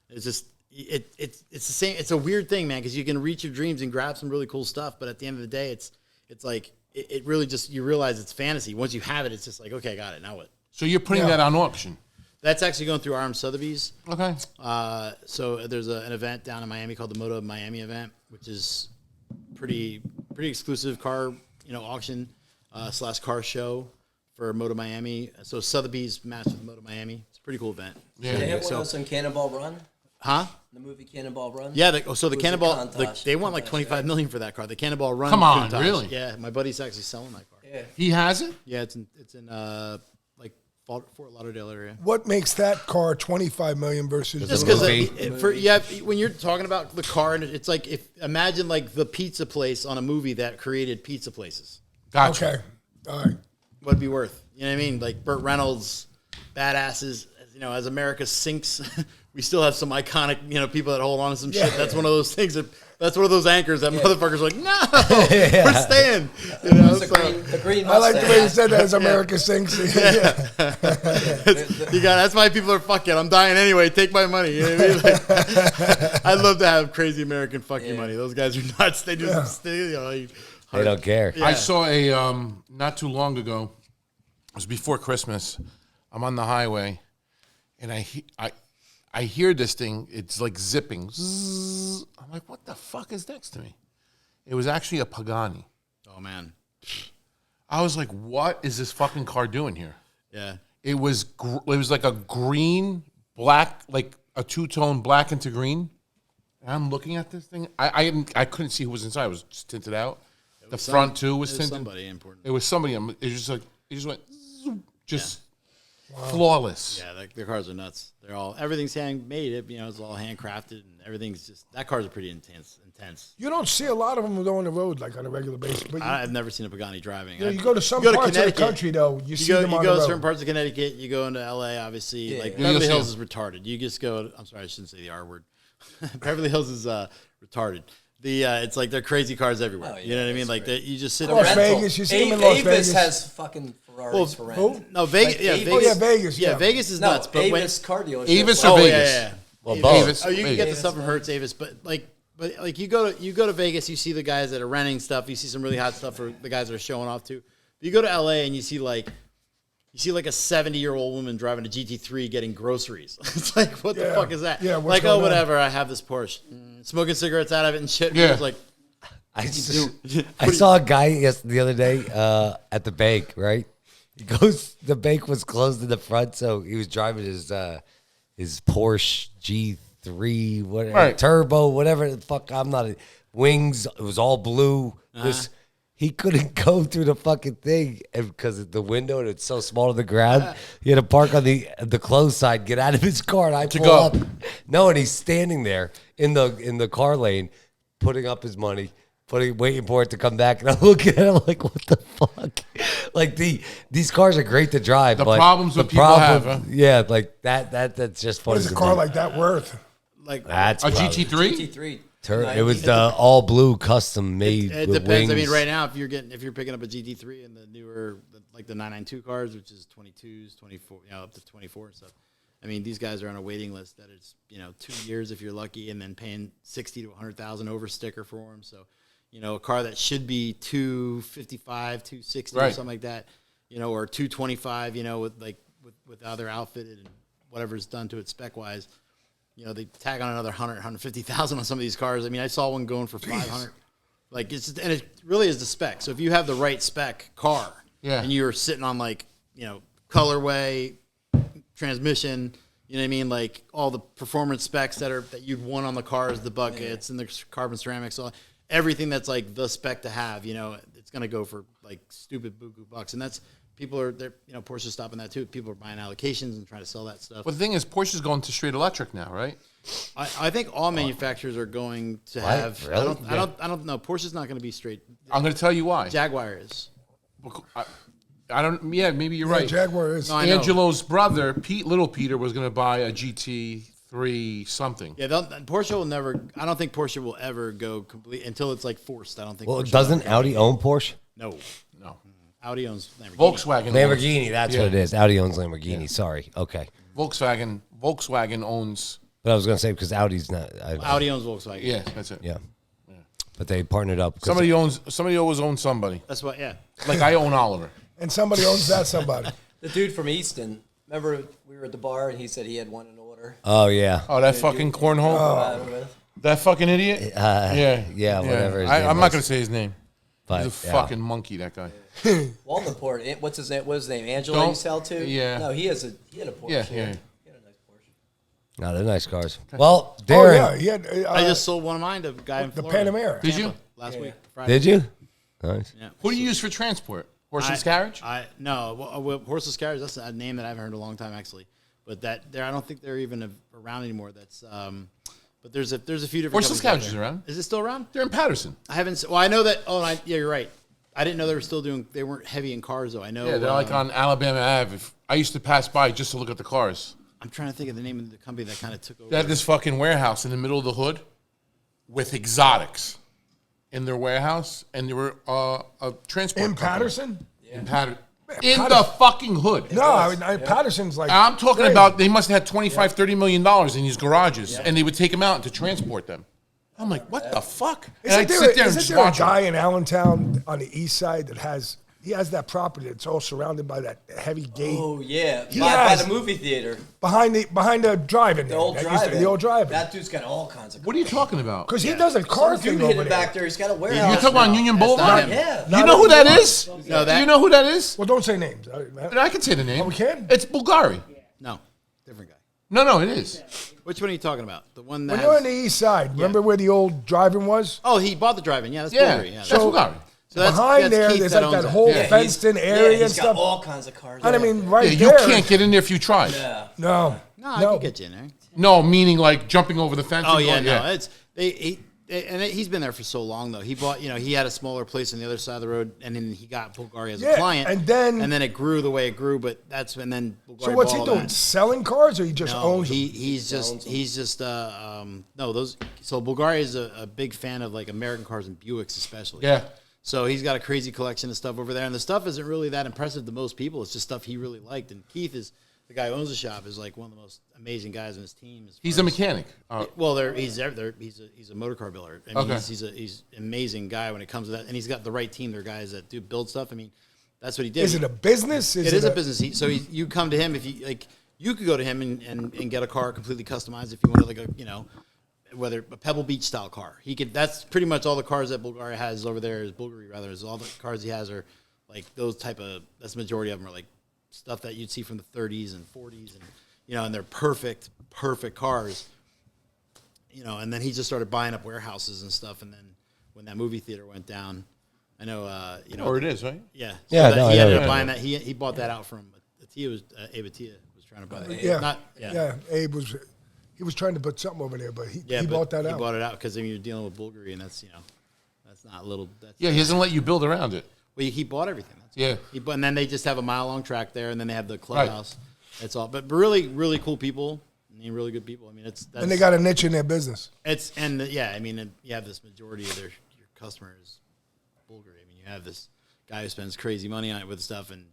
[SPEAKER 5] It's just it's the same. It's a weird thing, man, because you can reach your dreams and grab some really cool stuff, but at the end of the day, it's like it really just you realize it's fantasy. Once you have it, it's just like, okay, I got it. Now what?
[SPEAKER 6] So you're putting that on auction.
[SPEAKER 5] That's actually going through Arm Sotheby's.
[SPEAKER 6] Okay.
[SPEAKER 5] So there's an event down in Miami called the Moto Miami event, which is pretty exclusive car, auction / car show for Moto Miami. So Sotheby's matched with Moto Miami. It's a pretty cool event.
[SPEAKER 6] Yeah.
[SPEAKER 7] They have one of those on Cannonball Run?
[SPEAKER 5] Huh?
[SPEAKER 7] The movie Cannonball Run?
[SPEAKER 5] Yeah. The
[SPEAKER 7] It was
[SPEAKER 5] Cannonball,
[SPEAKER 7] a Countach.
[SPEAKER 5] they want like
[SPEAKER 7] Countach,
[SPEAKER 5] $25
[SPEAKER 7] right?
[SPEAKER 5] million for that car. The Cannonball Run.
[SPEAKER 6] Come on,
[SPEAKER 5] Countach.
[SPEAKER 6] really?
[SPEAKER 5] Yeah. My buddy's actually selling that car.
[SPEAKER 7] Yeah.
[SPEAKER 6] He has it?
[SPEAKER 5] Yeah. It's in like Fort Lauderdale area.
[SPEAKER 9] What makes that car $25 million versus
[SPEAKER 5] Just
[SPEAKER 3] movie.
[SPEAKER 5] because when you're talking about the car, and it's like imagine like the pizza place on a movie that created pizza places.
[SPEAKER 6] Gotcha.
[SPEAKER 9] Okay, all right.
[SPEAKER 5] What'd be worth? You know what I mean? Like Burt Reynolds, badasses. As America sinks, we still have some iconic, people that hold on to some shit. That's one of those things that's one of those anchors that motherfuckers are like, no, we're staying.
[SPEAKER 7] The green
[SPEAKER 9] I like the way you
[SPEAKER 7] Mustang.
[SPEAKER 9] said that as America sinks.
[SPEAKER 5] That's why people are fucking. I'm dying anyway. Take my money. You know what I mean? Like, I'd love to have crazy American fucking money. Those guys are nuts. They just,
[SPEAKER 3] They don't care.
[SPEAKER 6] I saw a not too long ago. It was before Christmas. I'm on the highway, and I hear this thing. It's like zipping. Zzz. I'm like, what the fuck is next to me? It was actually a Pagani.
[SPEAKER 5] Oh man.
[SPEAKER 6] I was like, what is this fucking car doing here?
[SPEAKER 5] Yeah.
[SPEAKER 6] It was like a green, black, like a two-tone black into green. And I'm looking at this thing. I couldn't see who was inside. It was just tinted out. The front too was tinted.
[SPEAKER 5] Somebody important.
[SPEAKER 6] It was somebody. It was just like it just went, just flawless.
[SPEAKER 5] Yeah, their cars are nuts. Everything's handmade. It's all handcrafted, and everything's just that cars are pretty intense.
[SPEAKER 9] You don't see a lot of them go on the road like on a regular basis. But
[SPEAKER 5] I've never seen a Pagani driving.
[SPEAKER 9] you go to some parts of the country though. You see them on the
[SPEAKER 5] You go to
[SPEAKER 9] road.
[SPEAKER 5] certain parts of Connecticut. You go into LA, obviously. Like
[SPEAKER 6] Yeah,
[SPEAKER 5] Beverly
[SPEAKER 6] you'll
[SPEAKER 5] Hills
[SPEAKER 6] see
[SPEAKER 5] is retarded. You just go. I'm sorry, I shouldn't say the R word. Beverly Hills is retarded. It's like they're crazy cars everywhere.
[SPEAKER 7] Oh, yeah,
[SPEAKER 5] you know what I mean?
[SPEAKER 7] that's
[SPEAKER 5] Like
[SPEAKER 7] great.
[SPEAKER 5] you just sit
[SPEAKER 9] Las
[SPEAKER 5] there.
[SPEAKER 9] Vegas, you see them in Las
[SPEAKER 7] Avis
[SPEAKER 9] Vegas.
[SPEAKER 7] has fucking Ferraris for rent.
[SPEAKER 5] No, Vegas.
[SPEAKER 7] Like
[SPEAKER 5] Yeah,
[SPEAKER 7] Avis.
[SPEAKER 5] Vegas.
[SPEAKER 9] Oh, yeah, Vegas,
[SPEAKER 5] Yeah,
[SPEAKER 9] yeah.
[SPEAKER 5] Vegas is
[SPEAKER 7] No,
[SPEAKER 5] nuts. But
[SPEAKER 7] Avis car dealership.
[SPEAKER 6] Avis
[SPEAKER 7] like-
[SPEAKER 6] or
[SPEAKER 5] Oh
[SPEAKER 6] Vegas?
[SPEAKER 5] yeah.
[SPEAKER 3] Well,
[SPEAKER 5] Avis.
[SPEAKER 3] both.
[SPEAKER 6] Avis.
[SPEAKER 5] Oh, you can get the
[SPEAKER 6] Vegas.
[SPEAKER 5] stuff from Hertz, Avis, but you go to Vegas, you see the guys that are renting stuff. You see some really hot stuff for the guys that are showing off too. But you go to LA and you see like a 70-year-old woman driving a GT3 getting groceries. It's like, what the
[SPEAKER 9] Yeah.
[SPEAKER 5] fuck is that?
[SPEAKER 9] Yeah, what's
[SPEAKER 5] like,
[SPEAKER 9] going on?
[SPEAKER 5] whatever. I have this Porsche, smoking cigarettes out of it and shit.
[SPEAKER 6] Yeah.
[SPEAKER 5] It's like,
[SPEAKER 3] I saw a guy the other day at the bank, right? He goes, the bank was closed in the front, so he was driving his Porsche G3, whatever,
[SPEAKER 6] Right.
[SPEAKER 3] turbo, whatever the fuck. Wings. It was all blue. He couldn't go through the fucking thing because of the window and it's so small to the ground. He had to park on the closed side, get out of his car, and I pull
[SPEAKER 6] go.
[SPEAKER 3] up. No, and he's standing there in the car lane, putting up his money. waiting for it to come back, and I'm looking at it like, what the fuck? Like these cars are great to drive,
[SPEAKER 6] The
[SPEAKER 3] but
[SPEAKER 6] problems
[SPEAKER 3] the
[SPEAKER 6] that people have, huh?
[SPEAKER 3] yeah, like that's just funny.
[SPEAKER 9] What is a
[SPEAKER 3] to
[SPEAKER 9] car
[SPEAKER 3] me.
[SPEAKER 9] like that worth?
[SPEAKER 5] Like
[SPEAKER 3] That's
[SPEAKER 6] A
[SPEAKER 3] probably-
[SPEAKER 6] GT3?
[SPEAKER 3] It was the all blue custom made.
[SPEAKER 5] It
[SPEAKER 3] with
[SPEAKER 5] depends. I
[SPEAKER 3] wings.
[SPEAKER 5] mean, right now, if you're picking up a GT3 and the newer, like the 992 cars, which is 22s, 24, up to 24 and stuff. I mean, these guys are on a waiting list that is 2 years if you're lucky, and then paying 60 to 100,000 over sticker for them. So, a car that should be 255, 260 or something like that, or 225, with how they're outfitted and whatever's done to it spec wise. They tag on another 100, 150,000 on some of these cars. I mean, I saw one going for 500. And it really is the spec. So if you have the right spec car, and you're sitting on colorway, transmission, you know what I mean, like all the performance specs that you'd want on the cars, the buckets and the carbon ceramics, everything that's like the spec to have. It's gonna go for like stupid buku bucks, and that's. People are there, Porsche's stopping that too. People are buying allocations and trying to sell that stuff.
[SPEAKER 6] Well, the thing is, Porsche's going to straight electric now, right?
[SPEAKER 5] I think all manufacturers are going to have.
[SPEAKER 3] Really?
[SPEAKER 5] I don't know. Porsche's not going to be straight.
[SPEAKER 6] I'm going to tell you why.
[SPEAKER 5] Jaguar is.
[SPEAKER 6] I don't. Yeah, maybe you're right.
[SPEAKER 9] Jaguar is.
[SPEAKER 5] No, I know.
[SPEAKER 6] Angelo's brother, Little Peter, was going to buy a GT3 something.
[SPEAKER 5] Yeah, Porsche will never. I don't think Porsche will ever go complete until it's like forced. I don't think.
[SPEAKER 3] Well,
[SPEAKER 5] Porsche
[SPEAKER 3] doesn't
[SPEAKER 5] will ever
[SPEAKER 3] Audi own Porsche?
[SPEAKER 5] No. Audi owns Lamborghini.
[SPEAKER 6] Volkswagen.
[SPEAKER 3] Lamborghini, that's what it is. Audi owns Lamborghini. Sorry. Okay.
[SPEAKER 6] Volkswagen owns.
[SPEAKER 3] But I was going to say because Audi's not.
[SPEAKER 5] Audi owns Volkswagen.
[SPEAKER 6] Yeah, that's it.
[SPEAKER 3] Yeah. But they partnered up.
[SPEAKER 6] Somebody always owns somebody.
[SPEAKER 5] That's what. Yeah.
[SPEAKER 6] Like I own Oliver.
[SPEAKER 9] And somebody owns that somebody.
[SPEAKER 7] The dude from Easton. Remember we were at the bar and he said he had one in order.
[SPEAKER 3] Oh, yeah.
[SPEAKER 6] Oh, that fucking cornhole. That fucking idiot.
[SPEAKER 3] Yeah, whatever his name
[SPEAKER 6] I'm not
[SPEAKER 3] was.
[SPEAKER 6] going to say his name.
[SPEAKER 3] But,
[SPEAKER 6] He's a fucking monkey, that guy.
[SPEAKER 7] Waldenport. What's his name? What's his name? Angelo you sell to?
[SPEAKER 6] Yeah.
[SPEAKER 7] No, he had a Porsche.
[SPEAKER 6] Yeah.
[SPEAKER 7] He had a nice Porsche.
[SPEAKER 3] No, they're nice cars. Well, Daren.
[SPEAKER 9] Oh, yeah. He had,
[SPEAKER 5] I just sold one of mine to a guy in
[SPEAKER 9] the
[SPEAKER 5] Florida.
[SPEAKER 9] Panamera.
[SPEAKER 6] Did you?
[SPEAKER 5] Last week. Friday.
[SPEAKER 3] Did you? Nice.
[SPEAKER 5] Yeah.
[SPEAKER 6] Who do you use for transport? Horseless carriage?
[SPEAKER 5] No, horseless carriage. That's a name that I haven't heard in a long time, actually. But I don't think they're even around anymore. That's but there's a few different.
[SPEAKER 6] Horseless
[SPEAKER 5] companies out
[SPEAKER 6] carriage
[SPEAKER 5] there.
[SPEAKER 6] is around.
[SPEAKER 5] Is it still around?
[SPEAKER 6] They're in Patterson.
[SPEAKER 5] I haven't. Well, I know that. Yeah, you're right. I didn't know they were still doing. They weren't heavy in cars though. I know.
[SPEAKER 6] Yeah, they're like on Alabama Ave. I used to pass by just to look at the cars.
[SPEAKER 5] I'm trying to think of the name of the company that kind of took over.
[SPEAKER 6] They had this fucking warehouse in the middle of the hood with exotics in their warehouse, and they were a transport
[SPEAKER 9] In
[SPEAKER 6] company.
[SPEAKER 9] Patterson?
[SPEAKER 6] In Patterson. In the fucking hood.
[SPEAKER 9] No, I mean, Patterson's like.
[SPEAKER 6] I'm talking
[SPEAKER 9] great.
[SPEAKER 6] about they must have had $25, $30 million in these garages, and they would take them out to transport them. I'm like, what the fuck? And I'd sit there and just
[SPEAKER 9] Isn't there a
[SPEAKER 6] watch them.
[SPEAKER 9] guy in Allentown on the east side that has that property that's all surrounded by that heavy gate
[SPEAKER 7] Oh yeah,
[SPEAKER 9] He
[SPEAKER 7] by
[SPEAKER 9] has-
[SPEAKER 7] the movie theater,
[SPEAKER 9] behind the drive-in?
[SPEAKER 7] the old drive-in.
[SPEAKER 9] The old drive-in.
[SPEAKER 7] That dude's got all kinds of.
[SPEAKER 6] What are you talking about?
[SPEAKER 9] Because he does a car
[SPEAKER 7] Some
[SPEAKER 9] thing
[SPEAKER 7] dude
[SPEAKER 9] over
[SPEAKER 7] hidden
[SPEAKER 9] there.
[SPEAKER 7] back there. He's got a
[SPEAKER 6] You
[SPEAKER 7] warehouse.
[SPEAKER 6] talking about Union
[SPEAKER 5] That's not
[SPEAKER 6] Boulevard?
[SPEAKER 5] him.
[SPEAKER 7] Yeah.
[SPEAKER 6] You know who that is?
[SPEAKER 5] No, that.
[SPEAKER 6] Do you know who that is?
[SPEAKER 9] Well, don't say names.
[SPEAKER 6] I can say the name.
[SPEAKER 9] Oh, we can?
[SPEAKER 6] It's Bulgari.
[SPEAKER 5] No, different guy.
[SPEAKER 6] No, it is.
[SPEAKER 5] Which one are you talking about? The one that.
[SPEAKER 9] When you're on the east side, remember where the old drive-in was?
[SPEAKER 5] Oh, he bought the drive-in. Yeah, that's
[SPEAKER 6] Yeah,
[SPEAKER 5] Bulgari. Yeah,
[SPEAKER 6] that's
[SPEAKER 9] So-
[SPEAKER 6] Bulgari.
[SPEAKER 5] so that's,
[SPEAKER 9] Behind
[SPEAKER 5] that's
[SPEAKER 9] there,
[SPEAKER 5] Keith
[SPEAKER 9] there's
[SPEAKER 5] that
[SPEAKER 9] like
[SPEAKER 5] owns
[SPEAKER 9] that
[SPEAKER 5] it.
[SPEAKER 9] whole
[SPEAKER 6] Yeah,
[SPEAKER 9] fenced-in area
[SPEAKER 7] Yeah,
[SPEAKER 9] and
[SPEAKER 7] he's got
[SPEAKER 9] stuff.
[SPEAKER 7] all kinds of cars.
[SPEAKER 9] And I
[SPEAKER 7] there.
[SPEAKER 9] mean, right
[SPEAKER 6] You
[SPEAKER 9] there.
[SPEAKER 6] can't get in there if you try.
[SPEAKER 7] Yeah.
[SPEAKER 9] No.
[SPEAKER 5] No, I can get you in there.
[SPEAKER 6] No, meaning like jumping over the fence.
[SPEAKER 5] Oh
[SPEAKER 6] and
[SPEAKER 5] yeah,
[SPEAKER 6] going-
[SPEAKER 5] no, it's he's been there for so long though. He bought, he had a smaller place on the other side of the road, and then he got Bulgari as a
[SPEAKER 9] Yeah,
[SPEAKER 5] client,
[SPEAKER 9] and then
[SPEAKER 5] it grew the way it grew. But that's when then Bulgari
[SPEAKER 9] So what's he
[SPEAKER 5] bought all
[SPEAKER 9] doing?
[SPEAKER 5] that.
[SPEAKER 9] Selling cars, or he just
[SPEAKER 5] No,
[SPEAKER 9] owns them?
[SPEAKER 5] he's just no those. So Bulgari is a big fan of like American cars and Buicks especially.
[SPEAKER 6] Yeah.
[SPEAKER 5] So he's got a crazy collection of stuff over there, and the stuff isn't really that impressive to most people. It's just stuff he really liked. And Keith is the guy who owns the shop, is like one of the most amazing guys in his team. as
[SPEAKER 6] He's
[SPEAKER 5] far
[SPEAKER 6] a
[SPEAKER 5] as-
[SPEAKER 6] mechanic.
[SPEAKER 5] Well, he's a motor car builder. I mean,
[SPEAKER 6] Okay.
[SPEAKER 5] he's an amazing guy when it comes to that, and he's got the right team. They're guys that do build stuff. I mean, that's what he did.
[SPEAKER 9] Is it a business?
[SPEAKER 5] It is a business. You come to him if you like. You could go to him and get a car completely customized if you wanted, like whether a Pebble Beach style car. He could. That's pretty much all the cars that Bulgari has over there. Is all the cars he has are like those type of. That's the majority of them are like stuff that you'd see from the 30s and 40s, and and they're perfect cars. And then he just started buying up warehouses and stuff. And then when that movie theater went down, I know,
[SPEAKER 6] Or it is, right?
[SPEAKER 5] Yeah.
[SPEAKER 3] Yeah,
[SPEAKER 5] that
[SPEAKER 3] no,
[SPEAKER 5] he
[SPEAKER 3] I know
[SPEAKER 5] ended
[SPEAKER 3] that.
[SPEAKER 5] up buying that. He bought that out from Abe Attia was trying to buy that.
[SPEAKER 9] Yeah. Abe was trying to put something over there, but he bought that
[SPEAKER 5] He
[SPEAKER 9] out.
[SPEAKER 5] bought it out because you're dealing with Bulgari, and that's That's not little. That's,
[SPEAKER 6] Yeah, he doesn't let you build around it.
[SPEAKER 5] Well, he bought everything. That's
[SPEAKER 6] Yeah.
[SPEAKER 5] And then they just have a mile-long track there, and then they have the clubhouse. Right. That's all. But really, really cool people. I mean, really good people. I mean, that's
[SPEAKER 9] and they got a niche in their business.
[SPEAKER 5] I mean, you have this majority of your customers, Bulgari. I mean, you have this guy who spends crazy money on it with stuff, and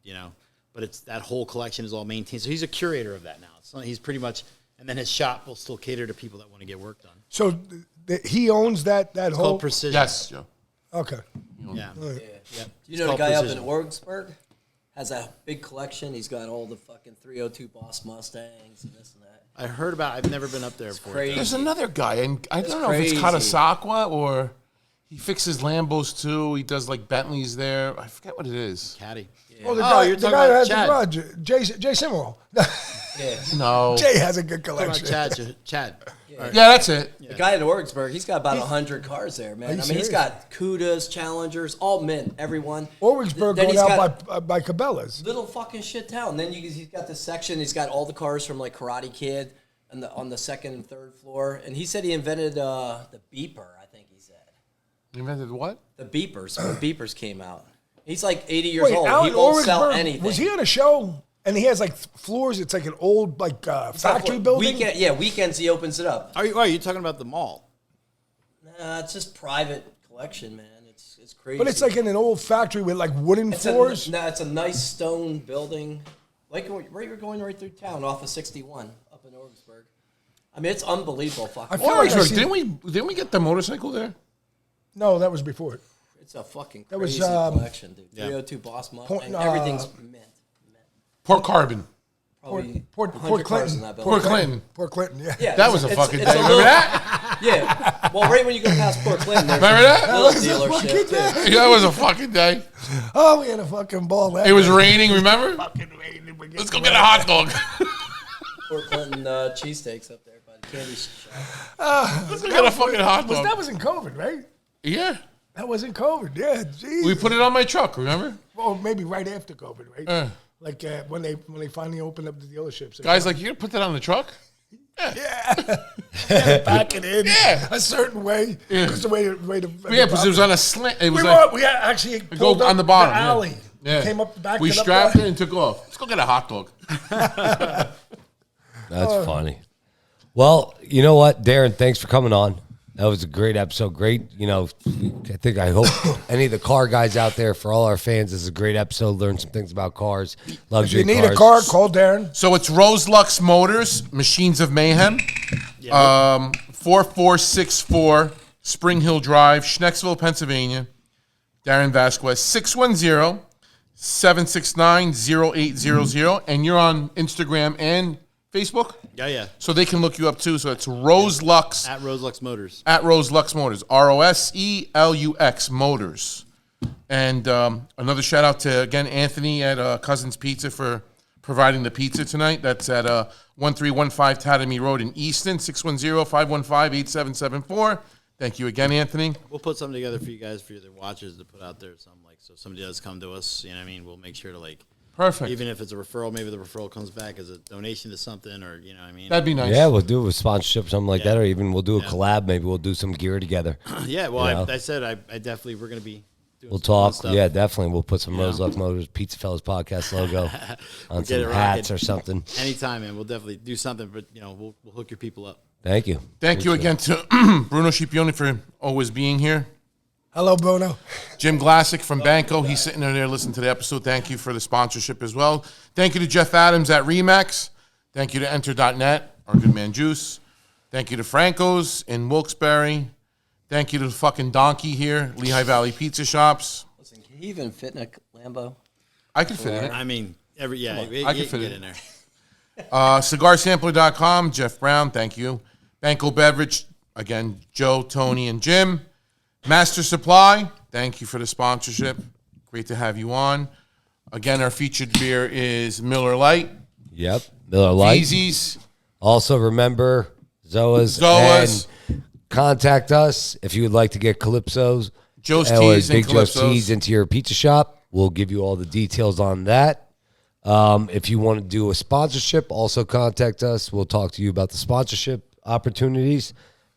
[SPEAKER 5] but it's that whole collection is all maintained. So he's a curator of that now. So he's pretty much, and then his shop will still cater to people that want to get work done.
[SPEAKER 9] So he owns that
[SPEAKER 5] It's
[SPEAKER 9] whole
[SPEAKER 5] called Precision.
[SPEAKER 6] Yes, Joe.
[SPEAKER 9] Okay.
[SPEAKER 5] Yeah.
[SPEAKER 7] Yeah. You know the guy up in Orgsburg has a big collection. He's got all the fucking 302 Boss Mustangs and this and that.
[SPEAKER 5] I heard about. I've never been up there before.
[SPEAKER 7] Crazy.
[SPEAKER 6] There's another guy, and I don't know if it's Katasakwa or he fixes Lambos too. He does like Bentleys there. I forget what it is.
[SPEAKER 5] Caddy.
[SPEAKER 9] Yeah. Oh,
[SPEAKER 5] you're
[SPEAKER 9] the
[SPEAKER 5] talking
[SPEAKER 9] guy
[SPEAKER 5] about
[SPEAKER 9] that has the garage, Jay Simmerall.
[SPEAKER 6] No.
[SPEAKER 9] Jay has a good collection.
[SPEAKER 5] Chad.
[SPEAKER 6] Yeah, that's it.
[SPEAKER 7] The guy at Orgsburg, he's got about 100 cars there, man. I mean, he's got Cudas, Challengers, all mint, everyone.
[SPEAKER 9] Orgsburg going out by Cabela's.
[SPEAKER 7] Little fucking shit town. Then he's got this section. He's got all the cars from like Karate Kid on the second and third floor. And he said he invented the beeper, I think he said.
[SPEAKER 6] You invented what?
[SPEAKER 7] The beepers. When beepers came out. He's like 80 years old.
[SPEAKER 9] Alan
[SPEAKER 7] He won't
[SPEAKER 9] Orgsburg,
[SPEAKER 7] sell anything.
[SPEAKER 9] Was he on a show? And he has like floors. It's like an old factory building.
[SPEAKER 7] Weekends he opens it up.
[SPEAKER 5] Are you talking about the mall?
[SPEAKER 7] Nah, it's just private collection, man. It's crazy.
[SPEAKER 9] But it's like in an old factory with like wooden floors.
[SPEAKER 7] It's a nice stone building. Like you're going right through town off of 61 up in Orgsburg. I mean, it's unbelievable.
[SPEAKER 6] Didn't we get the motorcycle there?
[SPEAKER 9] No, that was before it.
[SPEAKER 7] It's a fucking
[SPEAKER 9] that
[SPEAKER 7] crazy
[SPEAKER 9] was,
[SPEAKER 7] collection, dude. 302 Boss Mustang. Everything's mint.
[SPEAKER 6] Port Carbon.
[SPEAKER 9] Port Clinton.
[SPEAKER 6] Port Clinton.
[SPEAKER 9] Port Clinton, yeah.
[SPEAKER 6] That was a fucking day. Remember that?
[SPEAKER 7] Yeah. Well, right when you go past Port Clinton, there's
[SPEAKER 6] remember that?
[SPEAKER 7] a little dealership.
[SPEAKER 6] That was a fucking day.
[SPEAKER 9] Oh, we had a fucking ball.
[SPEAKER 6] It was raining, remember? Fucking raining. Let's go get a hot dog.
[SPEAKER 7] Port Clinton cheesesteaks up there by the candy shop.
[SPEAKER 6] Let's go get a fucking hot dog.
[SPEAKER 9] That was in COVID, right?
[SPEAKER 6] Yeah.
[SPEAKER 9] That was in COVID, yeah. Jeez.
[SPEAKER 6] We put it on my truck, remember?
[SPEAKER 9] Well, maybe right after COVID, right? Like when they finally opened up the dealerships.
[SPEAKER 6] Guys, like, you gonna put that on the truck?
[SPEAKER 9] Yeah. Back it in a certain way. Because the way to
[SPEAKER 6] because it was on a slant. It was
[SPEAKER 9] we actually pulled
[SPEAKER 6] on the bottom.
[SPEAKER 9] The alley.
[SPEAKER 6] Yeah.
[SPEAKER 9] Came up the back.
[SPEAKER 6] We strapped it and took off. Let's go get a hot dog.
[SPEAKER 3] That's funny. Well, you know what, Daren, thanks for coming on. That was a great episode. Great, I hope any of the car guys out there, for all our fans, this is a great episode. Learn some things about cars, luxury
[SPEAKER 9] If you need
[SPEAKER 3] cars.
[SPEAKER 9] a car, call Daren.
[SPEAKER 6] So it's Rose Lux Motors, Machines of Mayhem, 4464 Spring Hill Drive, Schnecksville, Pennsylvania. Daren Vazquez, 610-769-0800. And you're on Instagram and Facebook?
[SPEAKER 5] Yeah.
[SPEAKER 6] So they can look you up too. So it's Rose Lux.
[SPEAKER 5] At Rose Lux Motors.
[SPEAKER 6] At Rose Lux Motors. ROSELUX Motors. And another shout out to, again, Anthony at Cousins Pizza for providing the pizza tonight. That's at 1315 Tatamy Road in Easton, 610-515-8774. Thank you again, Anthony.
[SPEAKER 5] We'll put something together for you guys for your watches to put out there. So if somebody does come to us, we'll make sure to
[SPEAKER 6] Perfect.
[SPEAKER 5] Even if it's a referral, maybe the referral comes back as a donation to something, or
[SPEAKER 6] That'd be nice.
[SPEAKER 3] Yeah, we'll do it with sponsorship, something like that, or even we'll do a collab. Maybe we'll do some gear together.
[SPEAKER 5] Yeah, well, I said I definitely we're gonna be.
[SPEAKER 3] We'll talk. Yeah, definitely. We'll put some Rose Lux Motors PizzaFellas Podcast logo on some hats or something.
[SPEAKER 5] Anytime, man. We'll definitely do something, but we'll hook your people up.
[SPEAKER 3] Thank you.
[SPEAKER 6] Thank you again to Bruno Scipione for always being here.
[SPEAKER 9] Hello, Bruno.
[SPEAKER 6] Jim Glassick from Banco. He's sitting there listening to the episode. Thank you for the sponsorship as well. Thank you to Jeff Adams at Remax. Thank you to Enter.net, our good man Juice. Thank you to Franco's in Wilkes-Barre. Thank you to the fucking donkey here, Lehigh Valley Pizza Shops.
[SPEAKER 7] Listen, can you even fit in a Lambo?
[SPEAKER 6] I could fit in it.
[SPEAKER 5] I mean, I
[SPEAKER 6] could fit
[SPEAKER 5] in there.
[SPEAKER 6] CigarSampler.com, Jeff Brown, thank you. Banco Beverage, again, Joe, Tony, and Jim. Master Supply, thank you for the sponsorship. Great to have you on. Again, our featured beer is Miller Lite.
[SPEAKER 3] Yep, Miller Lite.
[SPEAKER 6] Easies.
[SPEAKER 3] Also, remember, Zoas. And contact us if you would like to get Calypso's.
[SPEAKER 6] Joe's Teas and
[SPEAKER 3] Big Joe's
[SPEAKER 6] Calypso's.
[SPEAKER 3] Teas into your pizza shop. We'll give you all the details on that. If you want to do a sponsorship, also contact us. We'll talk to you about the sponsorship opportunities.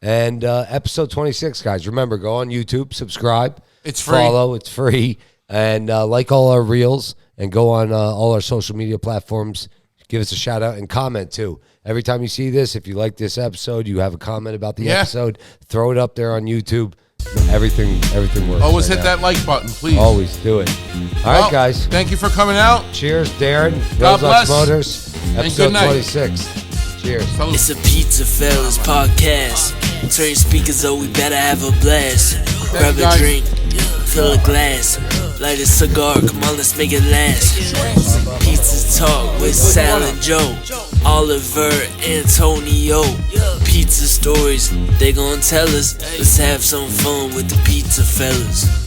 [SPEAKER 3] And episode 26, guys. Remember, go on YouTube, subscribe.
[SPEAKER 6] It's free.
[SPEAKER 3] Follow. It's free. And like all our reels and go on all our social media platforms. Give us a shout out and comment too. Every time you see this, if you like this episode, you have a comment about the episode, throw it up there on YouTube. Everything works.
[SPEAKER 6] Always hit that like button, please.
[SPEAKER 3] Always do it. All right, guys.
[SPEAKER 6] Thank you for coming out.
[SPEAKER 3] Cheers, Daren.
[SPEAKER 6] God
[SPEAKER 3] Rose Lux
[SPEAKER 6] bless.
[SPEAKER 3] Motors.
[SPEAKER 6] And
[SPEAKER 3] Episode
[SPEAKER 6] good night.
[SPEAKER 3] 26. Cheers.
[SPEAKER 6] Salud.
[SPEAKER 2] It's a PizzaFellas Podcast. Turn your speakers up, we better have a blast. Grab a
[SPEAKER 6] guys.
[SPEAKER 2] drink, fill a glass, light a cigar, come on, let's make it last. Pizza Talk with Sal and Joe, Oliver, Antonio. Pizza stories, they gon' tell us. Let's have some fun with the Pizza Fellas.